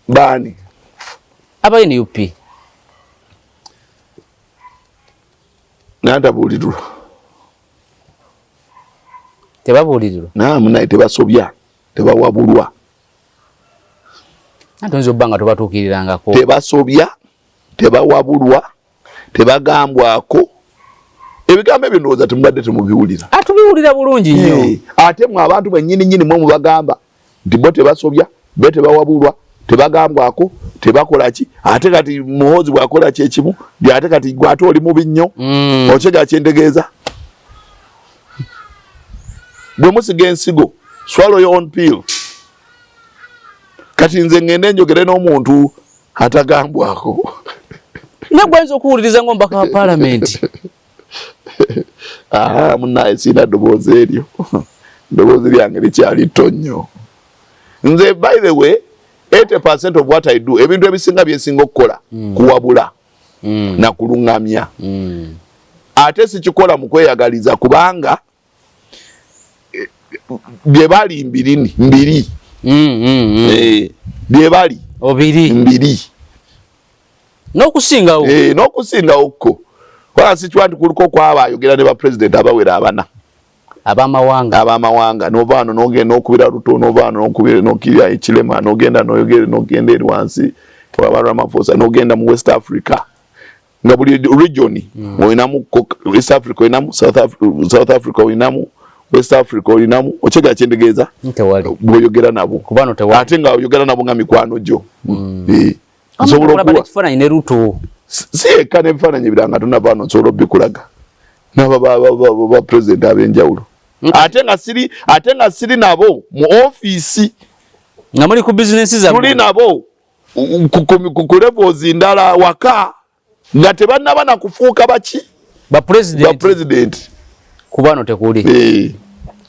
bani aba NUP nantabuulirwa tebabuulirirwa naye tebasobya tebawabulwa ntonzo banga tobatuukirirangako tebasobya tebawabulwa tebagambwako ebigambo ebyo ndowooza temubadde temubiwulira atubiwulira bulungi nnyo ate mwe abantu bennyini mwe mubagamba nti bo tebasobya be tebawabulwa tebagambwako tebakola ki ate kati muhoozi bwakola ki ekimu ate kati gwe ate oli mubi nnyo okega kyentegeeza bwe musiga ensigo swallow your own pill kati nze ngende njogere n'omuntu atagambwako nagwanza okuwuliriza ng'omubaka wa parliament munaye sina ddoboozi eryo ddoboozi lyange likyali ttonnyo nze by the way 80% of what I do ebintu ebisinga byesinga okukola kuwabula na kuluŋŋamya ate sikikola mu kweyagaliza kubanga bye bali mbiri bye bali mbiri n'okusingawo n'okusingawokko kola sikiwa nti kuliko kwaba ayogera ne bapresident abawera abana abamawanga nova wano nogenda okubira Ruto nova wano nokirya ekirema nogenda nogenda eri wansi Ramaphosa nogenda mu West Africa nga buli region olinamu West Africa olinamu South Africa olinamu West Africa olinamu okega kyendegeeza bw'oyogera nabo ate nga oyogera nabo nga mikwano gyo nsobola okuwa ekifaananyi ne Ruto si eka n'ebifaananyi ebiranga tonava wano nsobola obbikulaga n'aba president ab'enjawulo ate nga siri nabo mu office nga muli ku business zammwe tuli nabo ku levels ndala waka nga tebannaba na kufuuka baki ba president kubano tekuli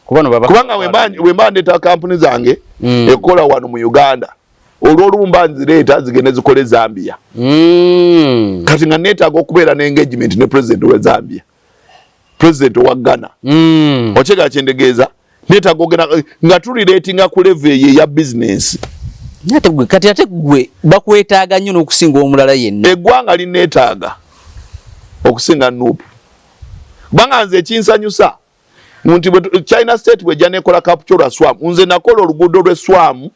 kubanga wemba ndeeta kampuni zange ekola wano mu Uganda olw'olumba nzireeta zigende zikole Zambia kati nga neetaaga okubeera ne engagement ne president we Zambia president wa Ghana okega kyendegeeza neetaaga ogenda nga tuli ratinga ku level ye ya business kati ate gwe bakwetaaga nnyo n'okusinga omulala yenna eggwanga lineetaaga okusinga nuupu kubanga nze ekinsanyusa nti China state bwejja nekola capture swam nze nakola oluguudo lwe swam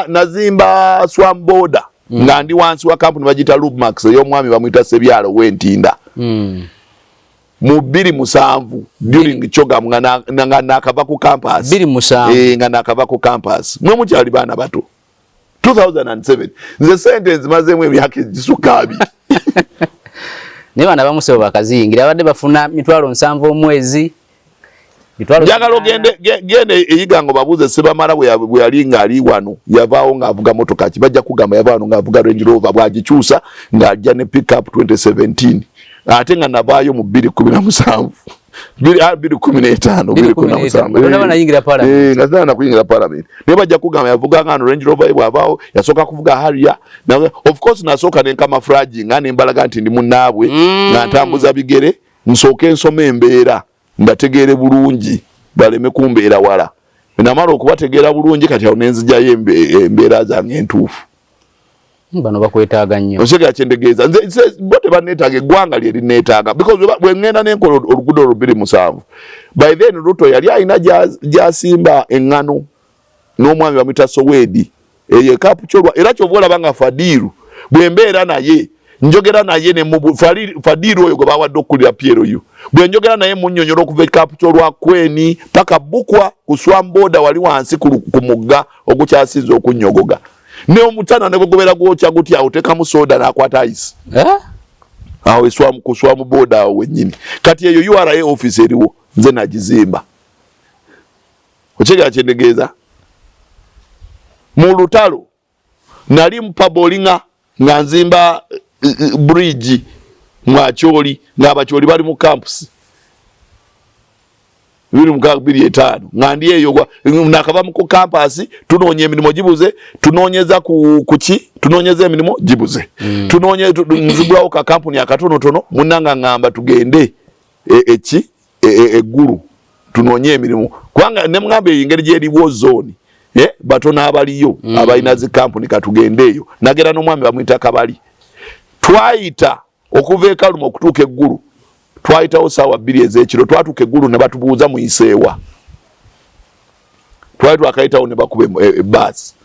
nazimba swam border nga ndi wansi wa kampuni bagita Lubmax ey'omwami bamuyita Sebyalo w'Entinda mu 2007 during Chogam nga nakava ku campus 2007 nga nakava ku campus mwe mukyali baana bato 2007 nze sentence mazeemu emyaka egisukka 2 ne bana bamusebo bakaziyingira abadde bafuna 7,000 omwezi njagala gende eyigango babuuze Sebamala bwe yali ng'ali wano yavaawo ng'avuga motoka ki bajja kugamba yavaawo ng'avuga Range Rover bwagikyusa ng'ajja ne pick up 2017 ate nga navaayo mu 2017 nga nakuyingira parliament naye bajja kugamba yavuga ng'ano Range Rover bw'avaawo yasooka kuvuga Harrier of course nasooka nenkamafragi nga nembalaga nti ndi munnaabwe nga ntambuza bigere nsooke nsoma embeera mbategeere bulungi baleme kumbeera wala namala okubategeera bulungi kati awo nenzijjayo embeera zange entuufu bano bakwetaaga nnyo osega kyendegeeza nze bo tebanneetaaga eggwanga lye linneetaaga because bwe ŋŋenda nenkola oluguudo 2007 by then Ruto yali alina gy'asimba eŋŋano n'omwami bamwita Sowedi eyo ekapukyolwa era kyova olaba nga Fadiru bwe mbeera naye njogera naye ne Fadiru oyo gwe bawadde okukulira PLU bwe njogera naye munnyonnyola okuva ekapukyolwa Kweni paka Bukwa ku swam border wali wansi ku mugga ogukyasinza okunnyogoga ne omutana ne bwegobeera gwokya gutya otekamu soda n'akwata ice awo ku swam border awo wennyini kati eyo URA office eriwo nze nagizimba okyega kyendegeeza mu lutalo nali mpabolinga nga nzimba bridge mwakyoli ng'abakyoli bali mu campus 2025 ngandi eyo nakava mu campus tunonye emirimu gibuze tunonyeza kuki tunonyeza emirimu gibuze tunonye nzibulawo ka company akatono tono munanga ngamba tugende eggulu tunonye emirimu kwanga ne mngambe ingeri je liwo zone batona abaliyo abalina zi company katugendeyo nagera no mwami bamwita kabali twaita okuva ekalumo okutuuka eggulu twaitawo sawa 2 ezekiro twatuuka eggulu ne batubuuza mu iseewa twali akaitawo ne bakube bus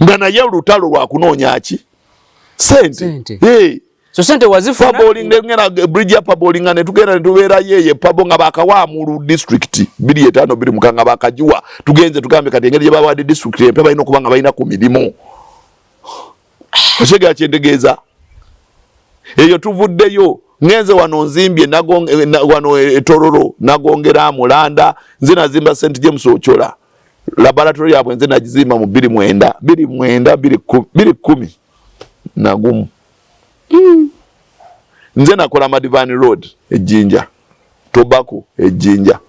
nga naye olutalo lwa kunoonya ki sente so sente wazifuna bowling ngena bridge ya bowling ne tugenda ne tubeera yeye pabo nga bakawamulu district 25 biri mukanga bakajiwa tugenze tugambe kati engeri baba wa district empe balina kubanga balina ku milimo oshega kyendegeza eyo tuvuddeyo ngenze wano nzimbye wano etororo nagongera mulanda nzina zimba St James Ochola laboratory yabwe nze najizimba mu 2010 nagumu nze nakola Madivani Road ejinja Tobacco ejinja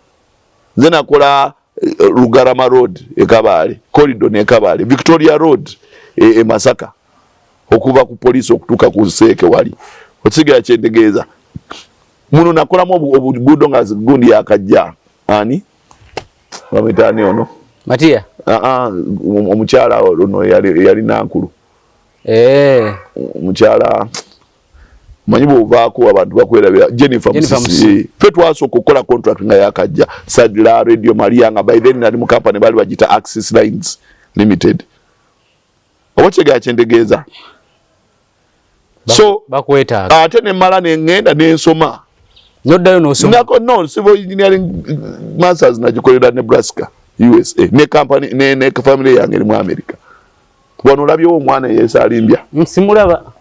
nze nakola Lugarama Road ekabale corridor ne kabale Victoria Road Masaka okuva ku police okutuka ku Seke wali otsigira kyendegeza muno nakolamu obugudo nga gundi yakajja ani bamitani ono Matia omukyala ono yali nankulu omukyala manyibo uvaako abantu bakwera Jennifer Musisi fe twasooka okukola contract nga yakajja Sadla Radio Maria nga by then nali mu company bali bagita Access Lines Limited obokyega kyendegeza so bakwetaaga ate ne mala ngenda n'ensoma noddayo n'osoma no civil engineering masters nagikolera Nebraska USA ne company ne family yange mu America wano labyo omwana yesalimbya simulaba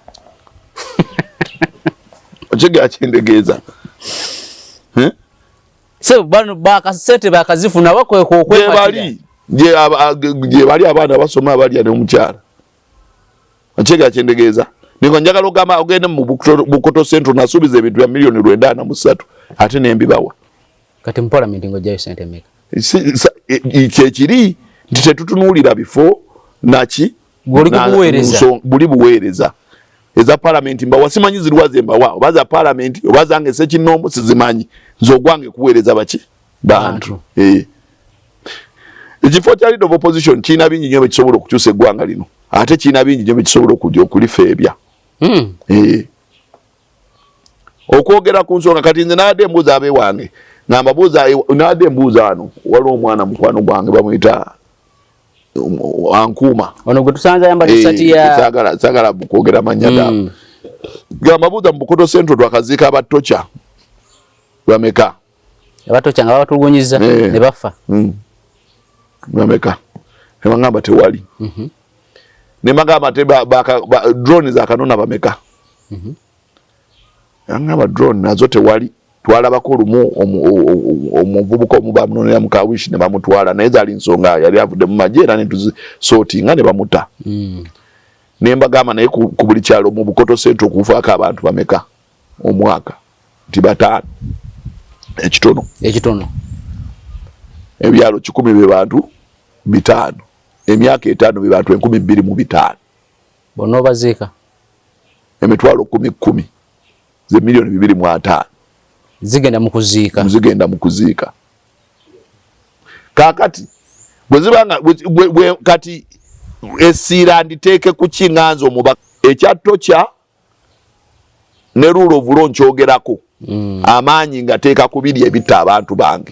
okiga kyendegeza so bano bakasete bakazifuna bakweko okwebali je bali abana basoma bali ane omukyala okiga kyendegeza niko njagala ogamba ogende mu Bukoto Central nasubiza ebintu bya milioni 903 ate nembibawa kati mpola mindingo jayo sente meka kyekiri tetutunulira bifo naki buli buweereza eza parliament mba wasimanyi zirwaze mba wao baza parliament obazange sekinombo sizimanyi zogwange kuweereza baki bantu ekifo kya leader of opposition kina bingi nyo bisobola okukyusa eggwanga lino ate kina bingi nyo bisobola okujja okulifeebya okwogera ku nsonga kati nze naadde embuuza abe wange ngamba buuza naadde embuuza ano waliwo omwana mukwano gwange bamuyita Ankuma ono gwe tusanza yamba tisati ya sagala kwogera manya gaabo gamba buuza mu Bukoto Central twakaziika abatocha bameka abatocha nga batulugunyiza ne bafa bameka ngamba tewali ne magamba te drone za kanona bameka ngamba drone nazo tewali twalabako lumu omuvubuka omubamunonera mukawishi ne bamutwala naye zali nsonga yali avudde mu majera ne tuzisortinga ne bamuta ne mbagamba naye ku buli kyalo mu Bukoto Central kufaako abantu bameka omwaka nti 5 ekitono ebyalo 10 bye bantu 5 emyaka 5 bye bantu 12,500 bono baziika emitwalo 10 ze milioni 2.5 zigenda mu kuziika kakati bwezibanga kati esira nditeeke ku kinganzo omubaka ekyattocha ne rule of law nkyogerako amaanyi nga teeka ku biri ebitta abantu bange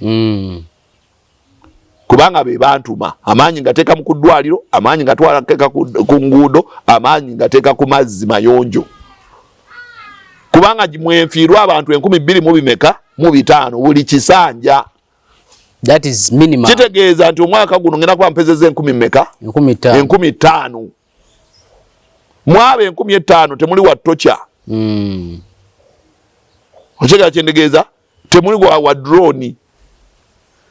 kubanga be bantuma amaanyi nga teeka mu kuddwaliro amaanyi nga twalateeka ku nguudo amaanyi nga teeka ku mazzi mayonjo kubanga mwenfiirwa abantu 12,500 buli kisanja. That is minimum. Kitegeeza nti omwaka guno ngenda kwa mpezeze 15,000 mwabe 15,000 temuli wa tocha ochega kyendegeeza temuli wa drone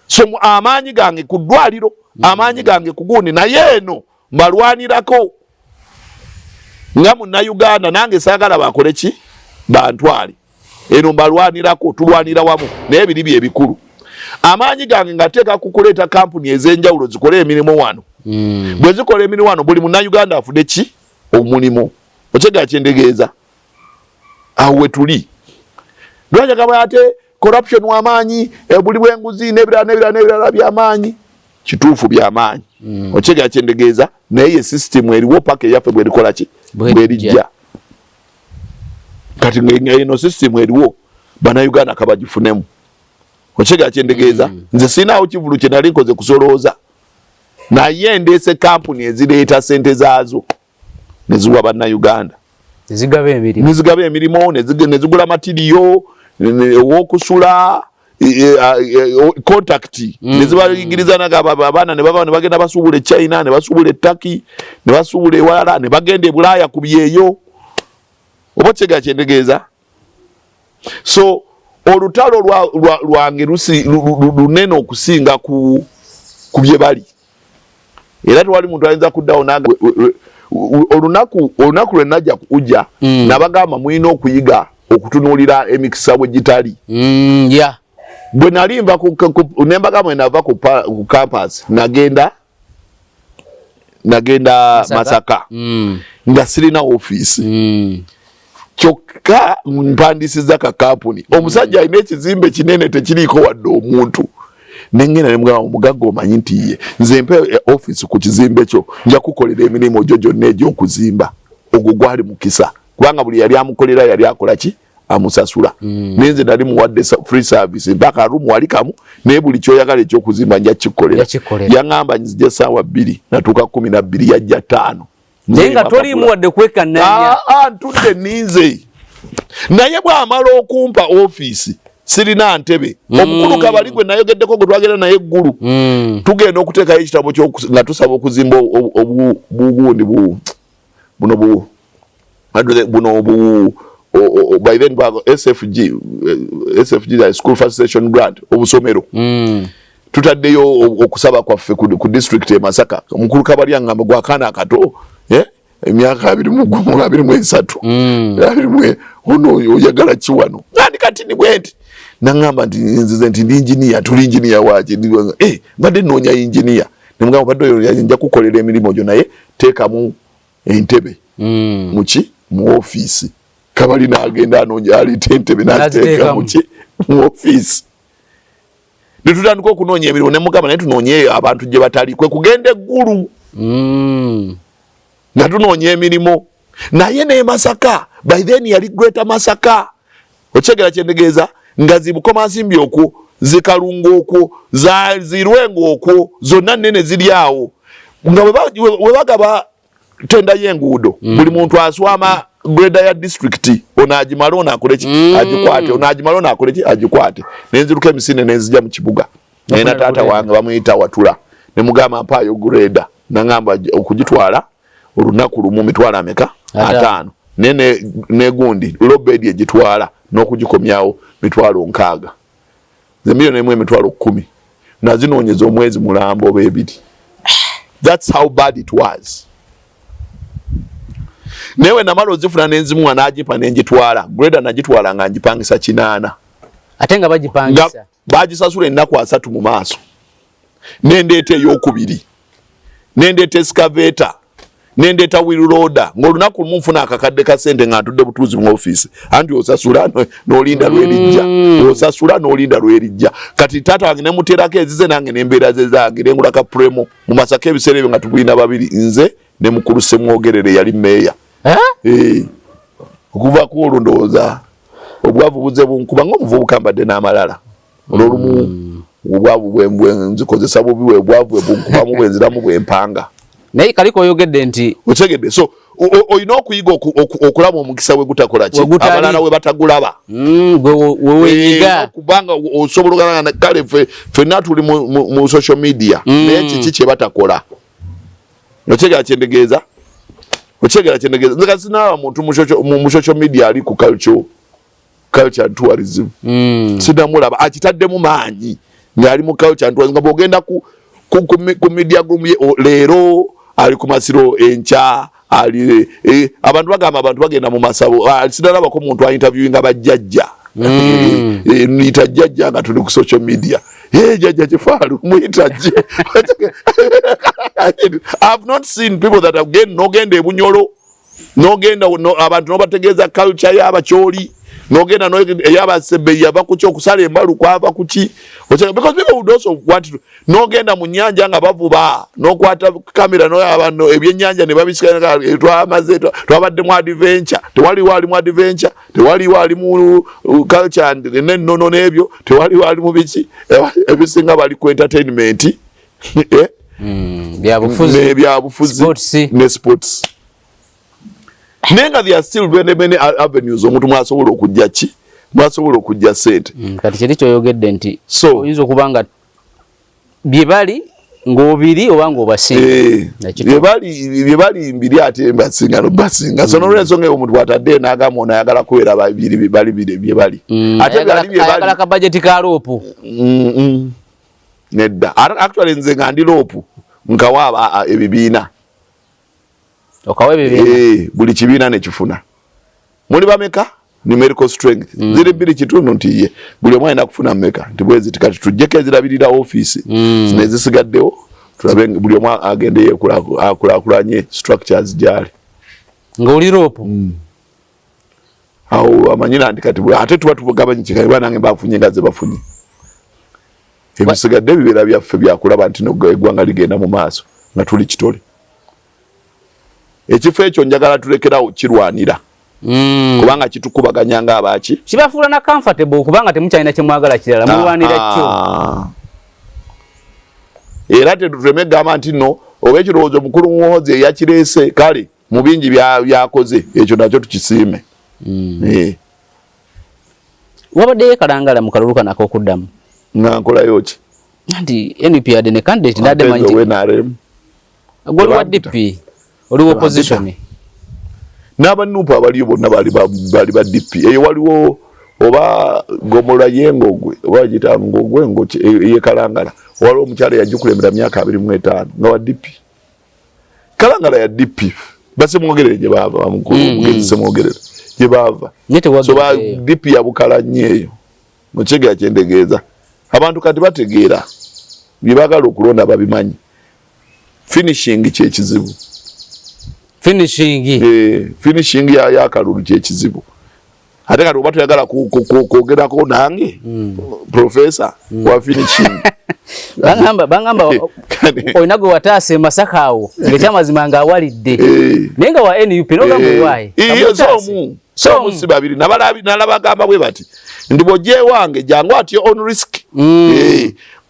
so amaanyi gange ku ddwaliro amaanyi gange ku gundi na yeno mbalwanirako nga munna Uganda nange saagala bakole ki bantwali eno mbalwanirako tulwanira wamu naye biribi ebikulu amaanyi gange ngateeka kukuleeta kampuni ez'enjawulo zikole emirimu wano bwe zikola emirimu wano buli munnayuganda afudde ki omulimu okyega kyendegeeza awo we tuli lwajagaba ate corruption w'amaanyi buli bw'enguzi n'ebirala by'amaanyi kituufu by'amaanyi okyega kyendegeeza naye ye system eriwo paka eyaffe bwerikola ki bwerijja kati eno system eriwo bannayuganda kabagifunemu okyega kyendegeeza nze sinaawo kivulu kye nali nkoze kusolooza naye ndeese kampuni ezireeta sente zaazo neziwa bannayuganda nezigaba emirimu nezigula matiriyo owokusula contact nezibayigiriza abaana ne bagenda basuubula China ne basuubula Turkey ne basuubula ewalala ne bagenda e Bulaaya ku byeyo oba kyega kyendegeeza so olutalo lwange lunene okusinga ku bye bali era tewali muntu ayinza kuddawo naga olunaku lwe najja kujja nabagamba mulina okuyiga okutunuulira emikisa bwe gitali bwe nalimba nembagamba nava ku campus nagenda Masaka nga sirina ofiisi kyokka mpandisiza ka kampuni omusajja alina ekizimbe kinene tekiriiko wadde omuntu nengenda nemugamba omugagga omanyi nti ye nze mpe office ku kizimbe kyo nja kukolera emirimu gyo gyonna egy'okuzimba ogwo gwali mukisa kubanga buli yali amukolera yali akola ki amusasula nenze nali muwadde free service mpaka rumu wali kamu naye buli kyoyagala ekyokuzimba nja kikolera yaŋŋamba nzija essaawa 2 natuuka 12 yajja 5 naye nga toliimu wadde kwekananya ntudde ninze naye bw'amala okumpa ofiisi sirina ntebe omukulu kabali gwe nayogeddeko gwe twagenda naye eggulu tugenda okuteekayo ekitabo nga tusaba okuzimba obugundi buno by then SFG School Facilitation Grant obusomero tutaddeyo okusaba kwaffe ku district e Masaka omukulu kabali angamba gwakaana akato emyaka 23 ono oyagala kiwano nandi kati ni bwenti nangamba nti ndi engineer tuli engineer waje mbadde noonya engineer nemugamba badde oyo nja kukolera emirimu gyo naye teekamu entebe muki mu office kabali n'agenda anoonya alita entebe n'aziteeka muki mu office netutandika okunoonya emirimu nemugamba naye tunoonye abantu gye batali kwe kugenda eggulu nga tunoonya emirimu naye ne Masaka by then yali Greater Masaka okyegera kyendegeeza nga zibukomansimbi okwo zikalunga okwo zirwengo okwo zonna nnene ziri awo nga we bagaba tenda y'enguudo buli muntu aswama greda ya district ono agimala ono akoleki agikwate ono agimala ono akoleki agikwate nenziruka emisinde nenzija mu kibuga naye na taata wange bamuyita Watula ne mugamba mpaayo greda nangamba okugitwala olunaku lumu mitwala ameka 5 negundi lobedi egitwala n'okugikomyawo mitwalo 6 zemilioni emwe mitwalo 10 nazinoonyeza omwezi mulambo bebiri. That's how bad it was. Newe namalo zifuna nenzimu anajipa nenjitwala greda najitwala nga njipangisa 8 atenga bagipangisa bagisasula ennaku 3 mu maaso nendete eyokubiri nendete excavator nendeta wheel loader ngolunaku lumufuna akakadde ka sente nga atudde butuzi mu office anti osasula n'olinda lwerijja osasula n'olinda lwerijja kati tata wange ne muterako ezize nange nembeera ze zange ngula ka premo mu Masaka ebiseera nga tubulina babiri nze ne mukulu Semwogerere yali meya okuva ku olundooza obwavu buze bunkuba ng'omuvubuka mbadde n'amalala olwolumu obwavu bwe nzikozesa bubi obwavu bunkuba mu bwenziramu bwempanga naye kaliko oyogedde nti otegedde so oyina okuyiga okulaba omukisa we gutakola ki abalala we batagulaba wewenyiga kubanga osobola na kale ffenna tuli mu social media naye kiki kye batakola otegera kyendegeeza nzeka sinaba muntu mu social media ali ku culture and tourism sinamulaba akitaddemu maanyi ng'ali mu culture and tourism nga bwogenda ku media group leero ali ku Masiro encha ali abantu bagamba abantu bagenda mu masabo sinalabako muntu interviewing abajjajja Nita jajja nga tuli ku social media. Jajja Kifaru muita je. I've not seen people that have nogenda ebunyolo, nogenda abantu nobategeeza culture y'abacholi, nogenda ey'abasebbe yava ku kyokusala embalu kwava kuki. Because people would also want to nogenda mu nnyanja nga bavuba n'okwata kamera n'abantu ebyennyanja ne babisika twamaze twabadde mu adventure, tewali mu adventure, tewali mu culture and n'ennono n'ebyo, tewali mu biki ebisinga bali ku entertainment byabufuzi ne sports. Nenga there are still many avenues omuntu mwasobola okujja ki mwasobola okujja sente. Kati kiri kyoyogedde nti oyinza okubanga byebali ng'obiri oba ng'obasinga. Byebali mbiri ate mbasinga no basinga. So n'olwensonga eyo omuntu bw'atadde n'agamba ono ayagala kubeera babiri byebali. Ate ayagala ka budget ka loopu. Nedda. Actually nze nga ndi loopu nkawa ebibiina. Okawe bibiina. Buli kibiina ne kifuna. Muli bameka numerical strength. Ziri bbiri kitundu nti ye buli omwana alina kufuna mmeka. Nti bwezi kati tujjeko ezirabirira office nezisigaddewo tulabe buli omwana agende yeekulakulanye structures gyali. Ng'oli loopu. Awo amanyira nti kati ate tuba tubagabanye kikali banange bafunye nga ze bafunye. Ebisigadde bibeera byaffe byakulaba nti eggwanga ligenda mu maaso nga tuli kitole. Ekifo ekyo njagala tulekerawo kirwanira. Kubanga kitukubaganya nga abaki. Kibafuula na comfortable kubanga temukyalina kye mwagala kirala mulwanira kyo. Era tetuleme gamba nti no oba ekirowoozo mukulu muwozi eyakireese kale mu bingi byakoze ekyo nakyo tukisiime. Wabaddeyo kalangala mu kalulu kanako okuddamu. Nga nkolayo ki? Nti NUP yadde ne candidate nadde manyi. Goli wa DP. Oli opposition. N'abanupu abaliyo bonna bali ba DP. Eyo waliwo oba Gomola Yengogwe oba gita Ngogwe ngoche ye Kalangala. Waliwo omukyala yajukulembera myaka 25 nga wa DP. Kalangala ya DP. Base mwogere je bava amukulu mugezi semwogerera. Je bava. So ba DP yabukala nyeyo. Muchege yakyendegeeza. Abantu kati bategeera. Bibagala okulonda babimanyi. Finishing kye kizibu. Finishing ya kalulu kye kizibu. Ate kati oba toyagala kwogerako nange professor wa finishing. Bangamba oyina gwe wataase Masaka awo ng'ekyamazima ng'awalidde. Naye nga wa NUP n'ogamba owaye. So si babiri nalabagamba bwe bati ndi bw'ojje wange jangu atyo on risk.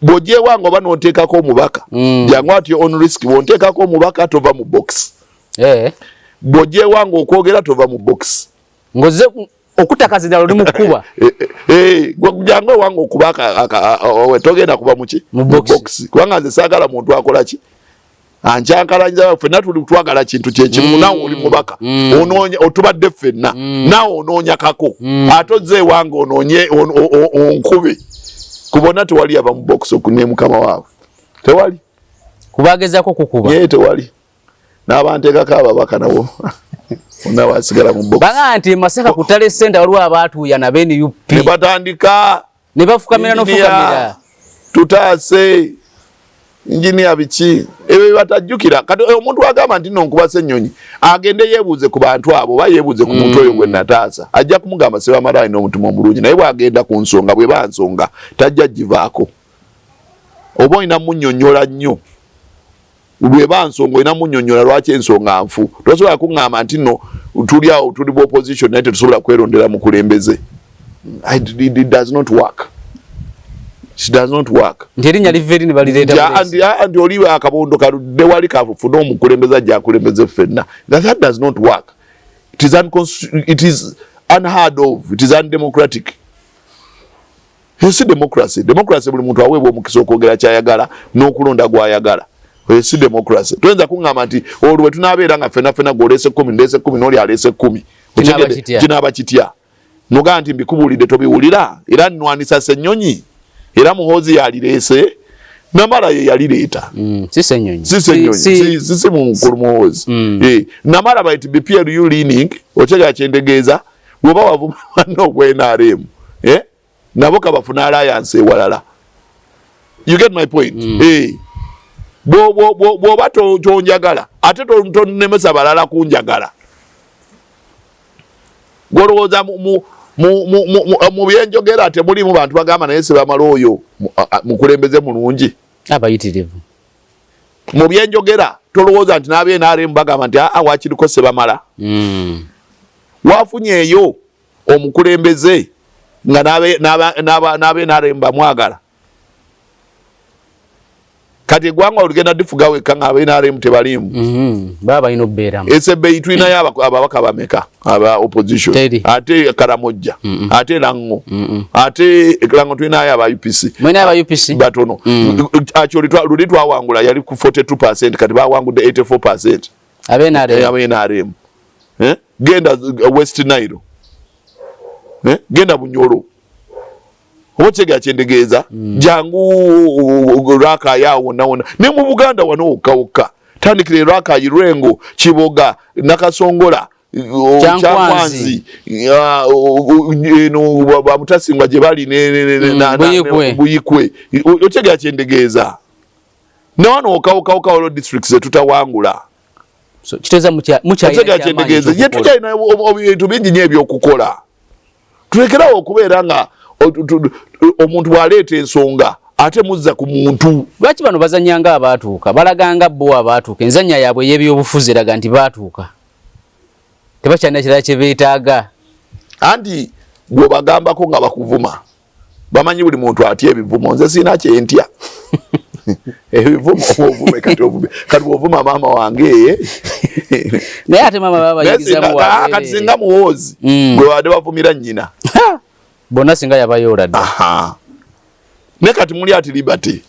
Bw'ojje wange oba n'oteekako omubaka jangu atyo on risk bw'onteekako omubaka tova mu box. Bw'ojje wange okwogera tova mu box. Ngoze okutakazira oli mukuba. Jangu wange okubaka togenda kuba muki mu box. Kubanga nze saagala muntu akola ki ankyankalanyiza ffenna tuli twagala kintu kyekimu nawe oli mubaka onoonya otubadde ffenna nawe onoonyakako ate ozze ewange onoonye onkube kubona tewali ava mu box okune mukama waabwe tewali kubagezaako kukuba ye tewali n'abanteekako ababaka nabo onna basigala mu box banga nti Masaka kutale senta waliwo abaatuuya na NUP ne batandika ne bafukamira n'ofukamira tutaase engineer biki ebyo batajjukira kati omuntu agamba nti nonkuba Ssenyonyi agende yeebuuze ku bantu abo ba yeebuuze ku muntu oyo gwe nataasa ajja kumugamba seba marayi n'omutima omulungi naye bwagenda ku nsonga bwe bansonga tajja givaako oba olina munnyonnyola nnyo lwe bansonga olina munnyonnyola lwaki ensonga nfu tosobola kuŋŋamba nti no tuli awo tuli mu opposition naye tetusobola kwerondera mukulembeze. It does not work. It does not work. Ndirinya liveri ni balireta and oliwe akabondo kaludde wali kafuna omukulembeza ajja akulembeze ffenna. That does not work. It is unheard of. It is undemocratic. Esi democracy. Democracy buli muntu aweebwa omukisa okwogera kyayagala n'okulonda gw'ayagala. Esi democracy. Tuenza kuŋŋamba nti olwe tunaabeera nga ffenna gw'oleese 10 ndeese 10 n'oli aleese 10. Kinaaba kitya. Noga nti mbikubuulidde tobiwulira era nnwanisa Ssenyonyi. Era muhozi yalireese Namara ye yalireeta si Ssenyonyi si mukulu muhozi Namara baiti BPLU leaning ochega kyendegeeza bwoba wavuma no gwe NRM nabo kabafuna alliance ewalala. You get my point? Bw'oba tonjagala ate tonnemesa balala kunjagala. Golowooza mu byenjogera temulimu bantu bagamba naye sebamala oyo mukulembeze mulungi abayitirivu. Mu byenjogera tolowooza nti n'abeNRM bagamba nti wakiriko sebamala. Wafunyeeyo omukulembeze nga n'abeNRM bamwagala. Kati eggwanga olugenda difuga wekka ng'abeNRM tebaliimu. Baba balina obbeeramu. Esebbeeyi tulinayo ababaka bameka aba opposition. Ate Karamojja. Ate Lango. Ate Lango tulinayo aba UPC. Mwina aba UPC batono. Luli twawangula yali ku 42%, kati bawangudde 84%. abeNRM. Genda West Nile. Genda Bunyoro. Obochega chendegeeza jangu raka yawo nawona ne mu Buganda wano okawuka tandikire raka yirengo Kiboga Nakasongola Kyakwanzi eno bamutasingwa je bali na Buyikwe ochega chendegeeza ne wano okawuka olo districts tutawangula so kiteza mucha ochega chendegeeza ye tujaina obintu bingi nye ebyokukola tulekerawo okubeera nga omuntu waleeta ensonga ate muzza ku muntu. Lwaki bano bazanyanga abaatuuka balaganga bo abaatuuka enzanya yaabwe y'ebyobufuzi eraga nti baatuuka tebakyalina kirala kye beetaaga. Anti bw'obagambako nga bakuvuma bamanyi buli muntu atya ebivumo nze siina kyentya ebivumo ovume kati bw'ovuma maama wange naye ate maama baba bayigizamu waabwe kati singa muwoozi gwe wadde bavumira nnyina bonna singa yabayoola dda. Ne kati muli ati Liberty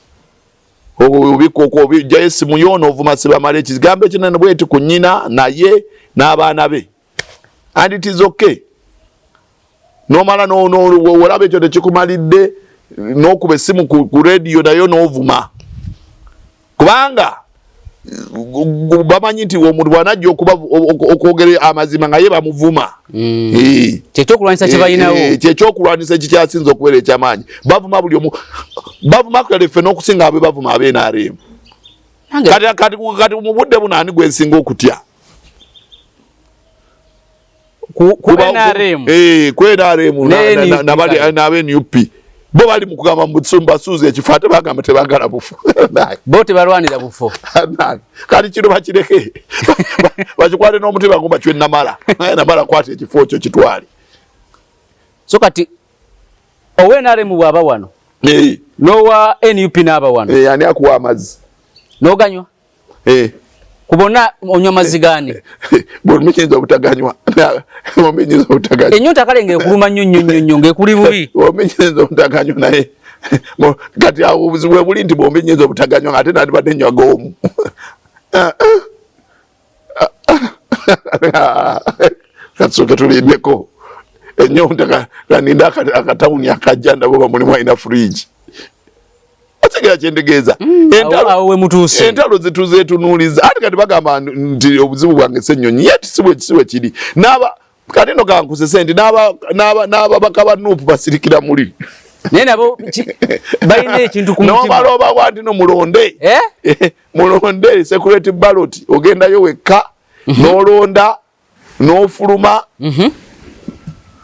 obikoko bijja esimu yono ovuma sebamala ekigambo ekinene bweti ku nnyina naye n'abaana be and it is okay. Nomala olaba ekyo tekikumalidde n'okuba essimu ku radio nayo n'ovuma kubanga bamanyi nti omuntu bwanajja okuba okwogera amazima nga ye bamuvuma. Kyekyokulwanyisa kye balinawo. Kyekyokulwanyisa ekikyasinza okubeera ekyamaanyi. Bavuma buli omu. Bavuma kale ffe n'okusinga abe bavuma abeNRM. Kati mu budde buno ani gwensinga okutya? Ku NRM. Ku NRM n'abeNUP. Bo bali mu kugamba mbasuuza ekifo ate bagamba tebagala bufu. Bo tebalwanira bufu. Kati kino bakireke bakikwate n'omutima ngomba kyo namala namala kwate ekifo kyo kitwali. So kati ONRM bwaba wano nowa NUP n'aba wano ani akuwa amazzi n'oganywa kubona onywa mazzi gani bw'omenyeza obutaganywa bw'omenyeza obutaganywa ennyonta kalenge kuluma nnyo ng'ekuli bubi bw'omenyeza obutaganywa naye kati awo obuzibu bwe buli nti bw'omenyeza obutaganywa ate nandibadde nnywa g'omu kasooke tulindeko ennyonta kaninda akatawuni akajja ndabo bamulimu alina fridge ategera kyendegeeza entalo zituzetunuuliza ate kati bagamba nti obuzibu bwange ssennyonyi yeti siwe kiri kati no kankuse sente n'ababaka ba Nuupu basirikira muli naye nabo balina ekintu ku mutima n'omaloba bwati no mulonde mulonde security ballot ogendayo wekka n'olonda n'ofuluma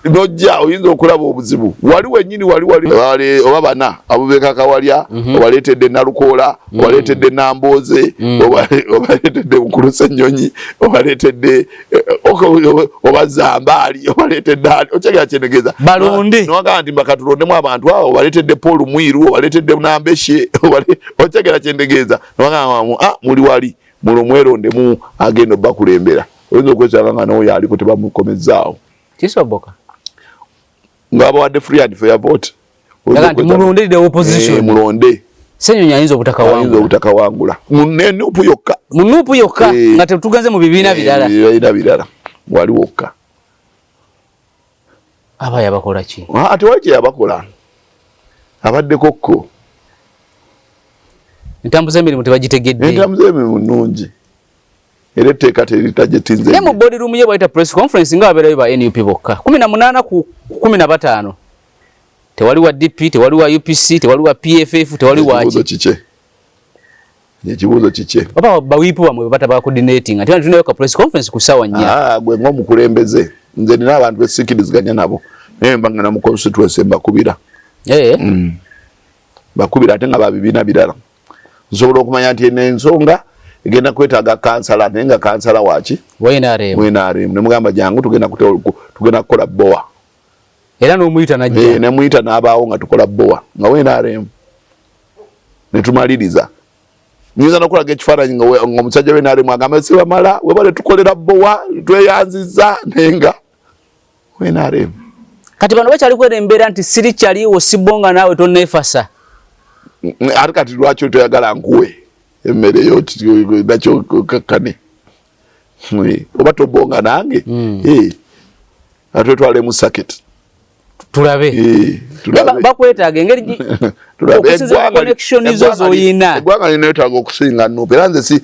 nojja oyinza okulaba obuzibu wali wennyini wali oba bana Abubeka Kawalya obaleetedde Nalukoola obaleetedde Nambooze obaleetedde Mukulu Ssennyonyi obaleetedde oba Zambaali obaleetedde okyagala kyendegeeza balonde nogamba nti bakatulondemu abantu awo obaleetedde Paul Mwiru obaleetedde Nambeshe okyagala kyendegeeza nogamba muli wali muno mwerondemu agenda obbakulembera oyinza okwesanga nga n'oyo aliko tebamukomezaawo kisoboka ngaba wadde free and fair vote nti mulonde the opposition mulonde Ssennyonyi ayinza obutakawangula Nuupu yokka nga tetugenze mu bibiina birala wali wokka aba yabakola ki ate wali kyeyabakola abadde kokko entambuza emirimu tebagitegedde entambuza emirimu nnungi era etteeka teritajetinze ne mu body room ye bwayita press conference nga babeerayo ba NUP bokka 18 ku 15 tewali wa DP, tewali wa UPC, tewali wa PFF, tewali wa Ekibuuzo kike. Baba bawipo bamwe bata ba coordinating. Ati tunayo ka press conference kusawa nya. Gwe ngo mukulembeze. Nze nina abantu besikiliziganya nabo. Naye mbangana mu constituency bakubira. Bakubira ate nga babibina birala. Nsobola okumanya nti ensonga egenda kwetaaga kansala nenga kansala wachi WNRM nemugamba jangu tugenda kukola boa era no muyita najja ne muyita nabaawo nga tukola boa nga WNRM ne tumaliriza niza nakulaga ekifaananyi nga omusajja WNRM agamba siba mala webale tukolera boa tweyanziza nenga WNRM kati bano bakyali kwera embeera nti siri kyaliwo sibonga nawe tonefasa ate kati lwaki toyagala nkuwe emmere yo nakyo kakkane oba tobonga nange ate twale mu saketi tulabe bakwetaaga engeri okusinza connection zo zoyina eggwanga linetaaga okusinga Nuupu era nze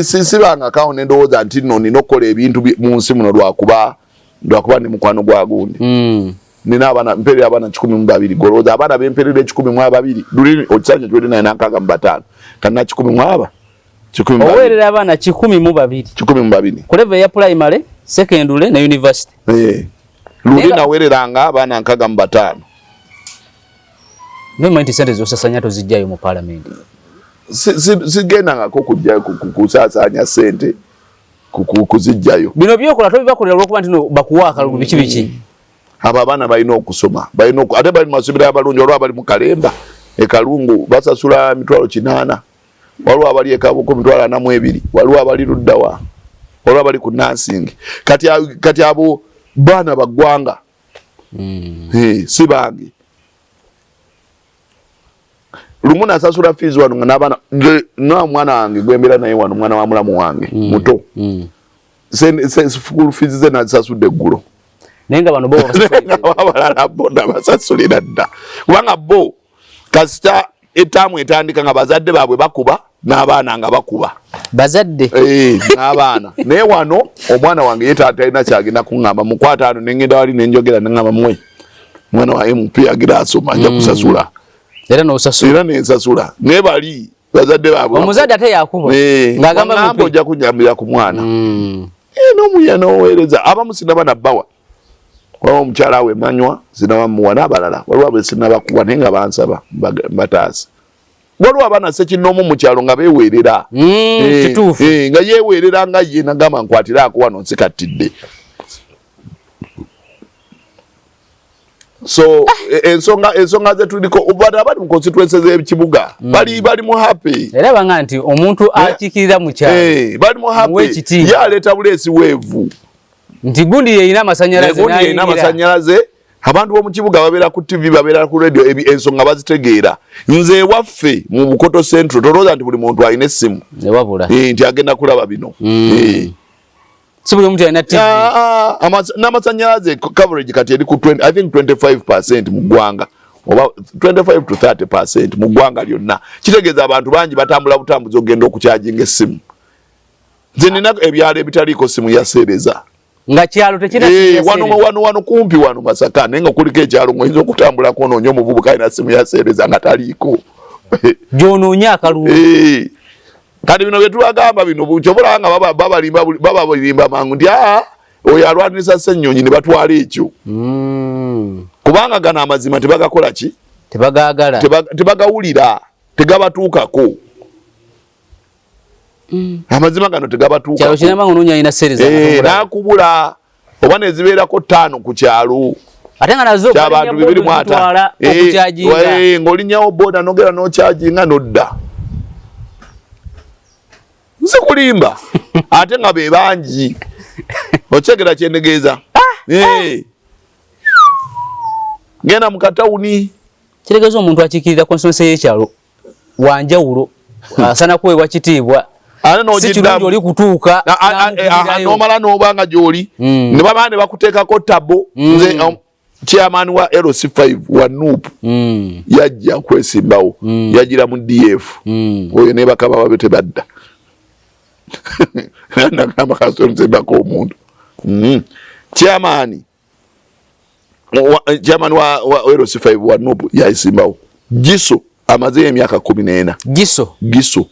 sibanga kawo nendowooza nti nno nina okukola ebintu mu nsi muno lwakuba ndi mukwano gwa gundi nina abaana mperera abaana 12 golooza abaana bemperera 12 luli okisanja kyoli naye nankaaga mu 5 kana 10 owerera abaana 12 kuleva ya primary secondary na university luli nawereranga abaana nkaaga mu 5 no mind sente zosasanya tozijjayo mu parliament sigendangako kujjayo kusaasanya sente kuzijjayo bino byokola tobibakolera olwokuba nti no bakuwaaka biki aba abaana balina okusoma ate bali mu masomero abalungi olwo abali mu Kalemba ekalungu basasula 800 waliwo abali ekabuko 200 waliwo abali luddawa olwo abali ku nursing kati abo baana baggwanga si bangi lumu nasasula fees wano n'abaana mwana wange gwembera naye wano mwana wa mulamu wange muto school fees ze nasasudde eggulo nenga bano bo abalala boda basasulira dda kubanga bo kasita etamu etandika nga bazadde baabwe bakuba n'abaana nga bakuba bazadde n'abaana naye wano omwana wange yetaata alina kyagenda kuŋŋamba mu 5 nengenda wali nenjogera neŋŋamba mwe mwana wa MP agira asoma ajja kusasula era nensasula naye bali bazadde baabwe omuzadde ate yakuba ng'agamba ojja kunjambira ku mwana n'omuya n'oweereza abamu sinaba nabbawa waliwo omukyala we manywa zinabamuwa n'abalala waliwo abe sinabakuwa naye nga bansaba mbataasa waliwo abaana sekinoomu mu kyalo nga beeweerera nga yeeweerera nga ye nagamba nkwatiraako wano nsikatidde so ensonga zetuliko bati abali mu constituency z'ekibuga bali mu happy era banga nti omuntu akikirira mu kyalo bali mu happy yaleeta buleesi weevu nti gundi yeyina amasanyalaze abantu b'omu kibuga babeera ku TV babeera ku radio ensonga bazitegeera nze waffe mu Bukoto Central tolooza nti buli muntu alina essimu nti agenda kulaba bino si buli omuntu alina TV n'amasanyalaze coverage kati eri ku I think 25% mu ggwanga oba 25 to 30% mu ggwanga lyonna kitegeeza abantu bangi batambula butambuzi ogenda okukyajinga essimu nze nina ebyalo ebitaliiko simu yaseereza nga kyalo tekina wano kumpi wano Masaka nenga kuliko ekyalo ngoyinza okutambula konoonya omuvubuka alina simu yaseereza nga taliiko gyonoonya akalulu kati bino byetubagamba bino kyobola nga babalimba mangu nti oyo alwanirisa ssennyonyi ne batwala ekyo kubanga gano amazima tebagakola ki tebagagala tebagawulira tegabatuukako amazima gano tegabatuuka kyalo kinamba ngononya ina sereza nakubula oba nezibeerako 5 ku kyalo ate nga nazo abantu 2 okukyajinga ng'olinyawo boda nogera n'okyajinga nodda nzi kulimba ate nga be bangi okyegera kyendegeeza genda mu katawuni kitegeeza omuntu akikirira konstituency y'ekyalo wanjawulo asana kuweebwa kitiibwa si kirungi oli kutuuka n'omala n'obanga gy'oli ne baba ne bakuteekako tabo nze chairman wa LC5 wa Nuupu yajja kwesimbawo yagira mu DF oyo ne bakaba babe tebadda nagamba kasonzembako omuntu chairman chairman wa LC5 wa Nupu yayisimbawo. Giso amaze emyaka 14. Giso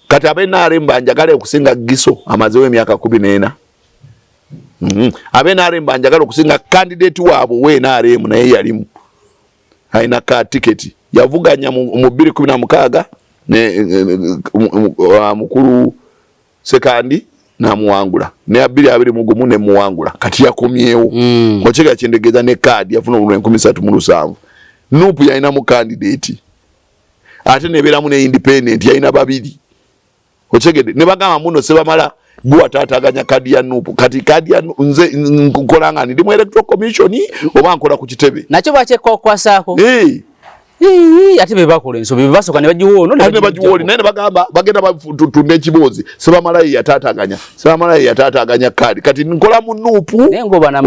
kati abenaremba njagala okusinga Giso amaze emyaka 14. Abenaremba njagala okusinga candidate wabo we NRM naye yalimu haina ka ticket yavuganya mu 2016 ne mukuru sekandi na muwangula ne 2021 ne muwangula kati yakomyewo kocheka kyendegeza ne card yafuna 13 Nupu yaina mu candidate ate nebera mu ne independent yaina babiri kochegede ne bagamba muno sebamala gwa tataganya kadi ya Nupu kati kadi ya nze nkolanga ndi mu electoral commission oba nkola ku kitebe nacho bache kwasaako ate bebakola enso bebasoka ne bajiwono ne bajiwoli naye bagamba bagenda batunde kibozi sebamala yatataganya kadi kati nkola mu Nupu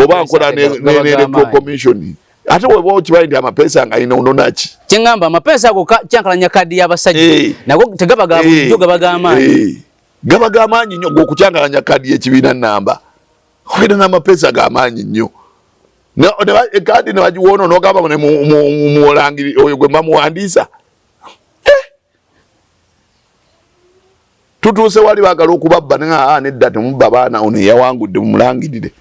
oba nkola ne electoral commission ate webo kibaindi amapesa nga ina unonachi kingamba amapesa go kyankalanya kadi y'abasajja nago tegabagamba byo gabagamaanyi gabagamaanyi nnyo gokukyankalanya kadi y'ekibiina namba kwenda n'amapesa gamaanyi nnyo ne kadi ne bagiwono n'ogamba ne muwolangiri oyo gwe bamuwandiisa tutuuse wali baagala okubabba nga nedda temubba baana ono yawangudde mumulangirire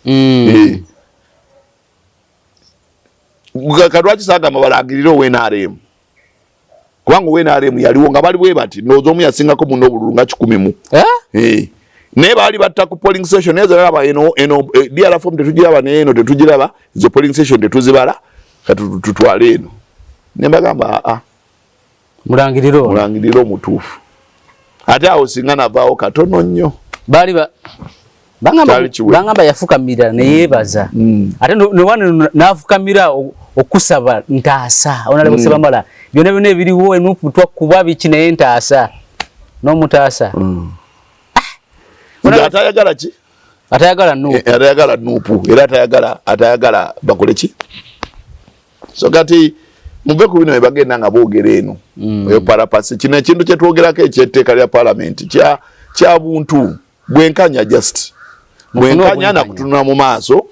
kadwachi saga mabalagiriro we NRM kubanga we NRM yaliwo nga bali bwe bati nozo mu yasinga ko muno bulunga 10 ne bali batta ku polling station ezo laba eno DRF form tetujiraba ne eno tetujiraba zo polling station tetuzibala katutwale eno ne bagamba mulangiriro mutufu ate awo singana bawo katono nnyo bali bangamba yafukamira ne yebaza ate no wane nafukamira okusaba ntaasa onalebo sebamala byona byona ebiriwo Nupu twakuba biki ne ntaasa no mutaasa atayagala ki atayagala Nupu era atayagala bakole ki so kati mube ku bino bagenda nga boogera eno eyo parapasi kino ekintu kye twogerako ekyetteeka lya parliament kya buntu bwenkanya just bwenkanya na kutunula mu maaso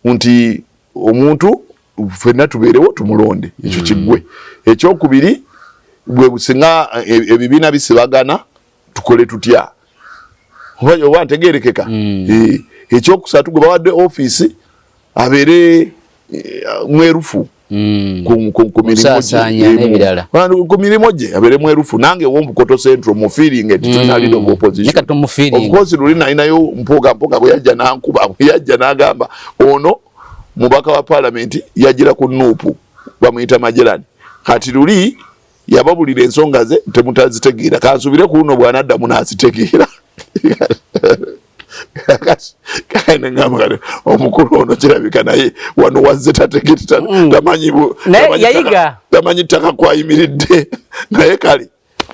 nti omuntu fenna tubeerewo tumulonde ekyo kiggwe ekyokubiri bwe businga ebibiina bisibagana tukole tutya oba ntegeerekeka ekyokusatu gwe bawadde office abeere mwerufu ku mirimu gye abeere mwerufu nange wombukoto central mu feeling etitulina leader of opposition of course lulina inayo mpoga bwe yajja nankuba bwe yajja n'agamba ono mubaka wa parliament yajira ku Nupu bamuyita Majerani kati luli yababulira ensonga ze temutazitegeera kansubire ku luno bwanadda munazitegeera kaine ngamagale omukulu ono kirabika naye wano wazze tategeta tamanyi ttaka kwayimiridde naye kale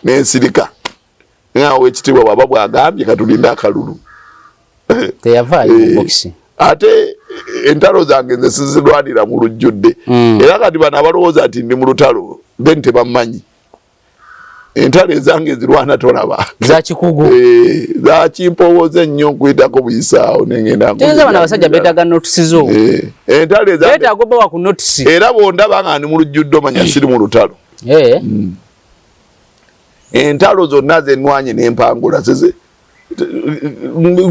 nensirika ngawe ekitibwa baba bwagambye katulinda akalulu teyavaayo mu boxi ate entalo zange nze sizirwanira mu lujjudde era kati bano abalowooza nti ndi mu lutalo then tebammanyi entalo ezange zirwana tolaba zakikugu zakimpowooza ennyo nkuyitako buyisaawo nengenda bano abasajja beetaaga notisizo entalo ezange beetaaga obawa ku notisi era bwondaba nga ndi mu lujjudde omanya siri mu lutalo entalo zonna zennwanye n'empangula zize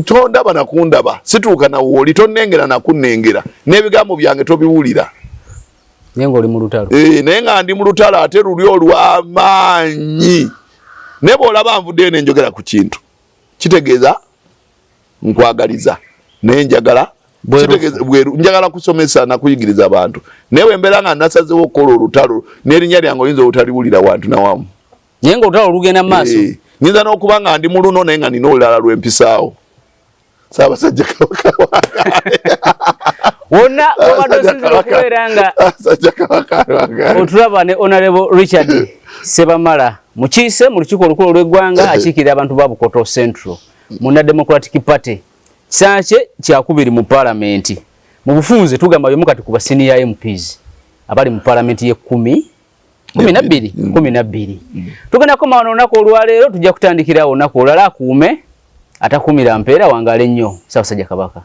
tondaba nakundaba situuka nawooli tonnengera nakunnengera n'ebigambo byange tobiwulira naye ng'oli mu lutalo naye nga ndi mu lutalo ate luli olw'amaanyi naye bw'olaba nvuddeyo ne njogera ku kintu kitegeeza nkwagaliza naye njagala kusomesa nakuyigiriza abantu naye bwe mbeera nga nasazeewo okukola olutalo n'erinnya lyange oyinza obutaliwulira wantu nawamu naye ng'olutalo lugenda mu maaso nyinza n'okuba nga ndi mu luno naye nga nina olulala lw'empisaawo Saabasajja Kabaka wakaale wonna obadde osinzira okubeera nga otulaba ne Honorable Richard Sebamala mukiise mu lukiiko olukulu olw'eggwanga akiikirira abantu ba Bukoto Central muna Democratic Party kisakye kyakubiri mu Parliament mu bufunze tugamba yomu kati ku basenior MPs abali mu Parliament ye 12 tugenda koma wano nako olwaleero tujja kutandikira wonako olala akuume atakumira mpeera wangale nnyo Saabasajja Kabaka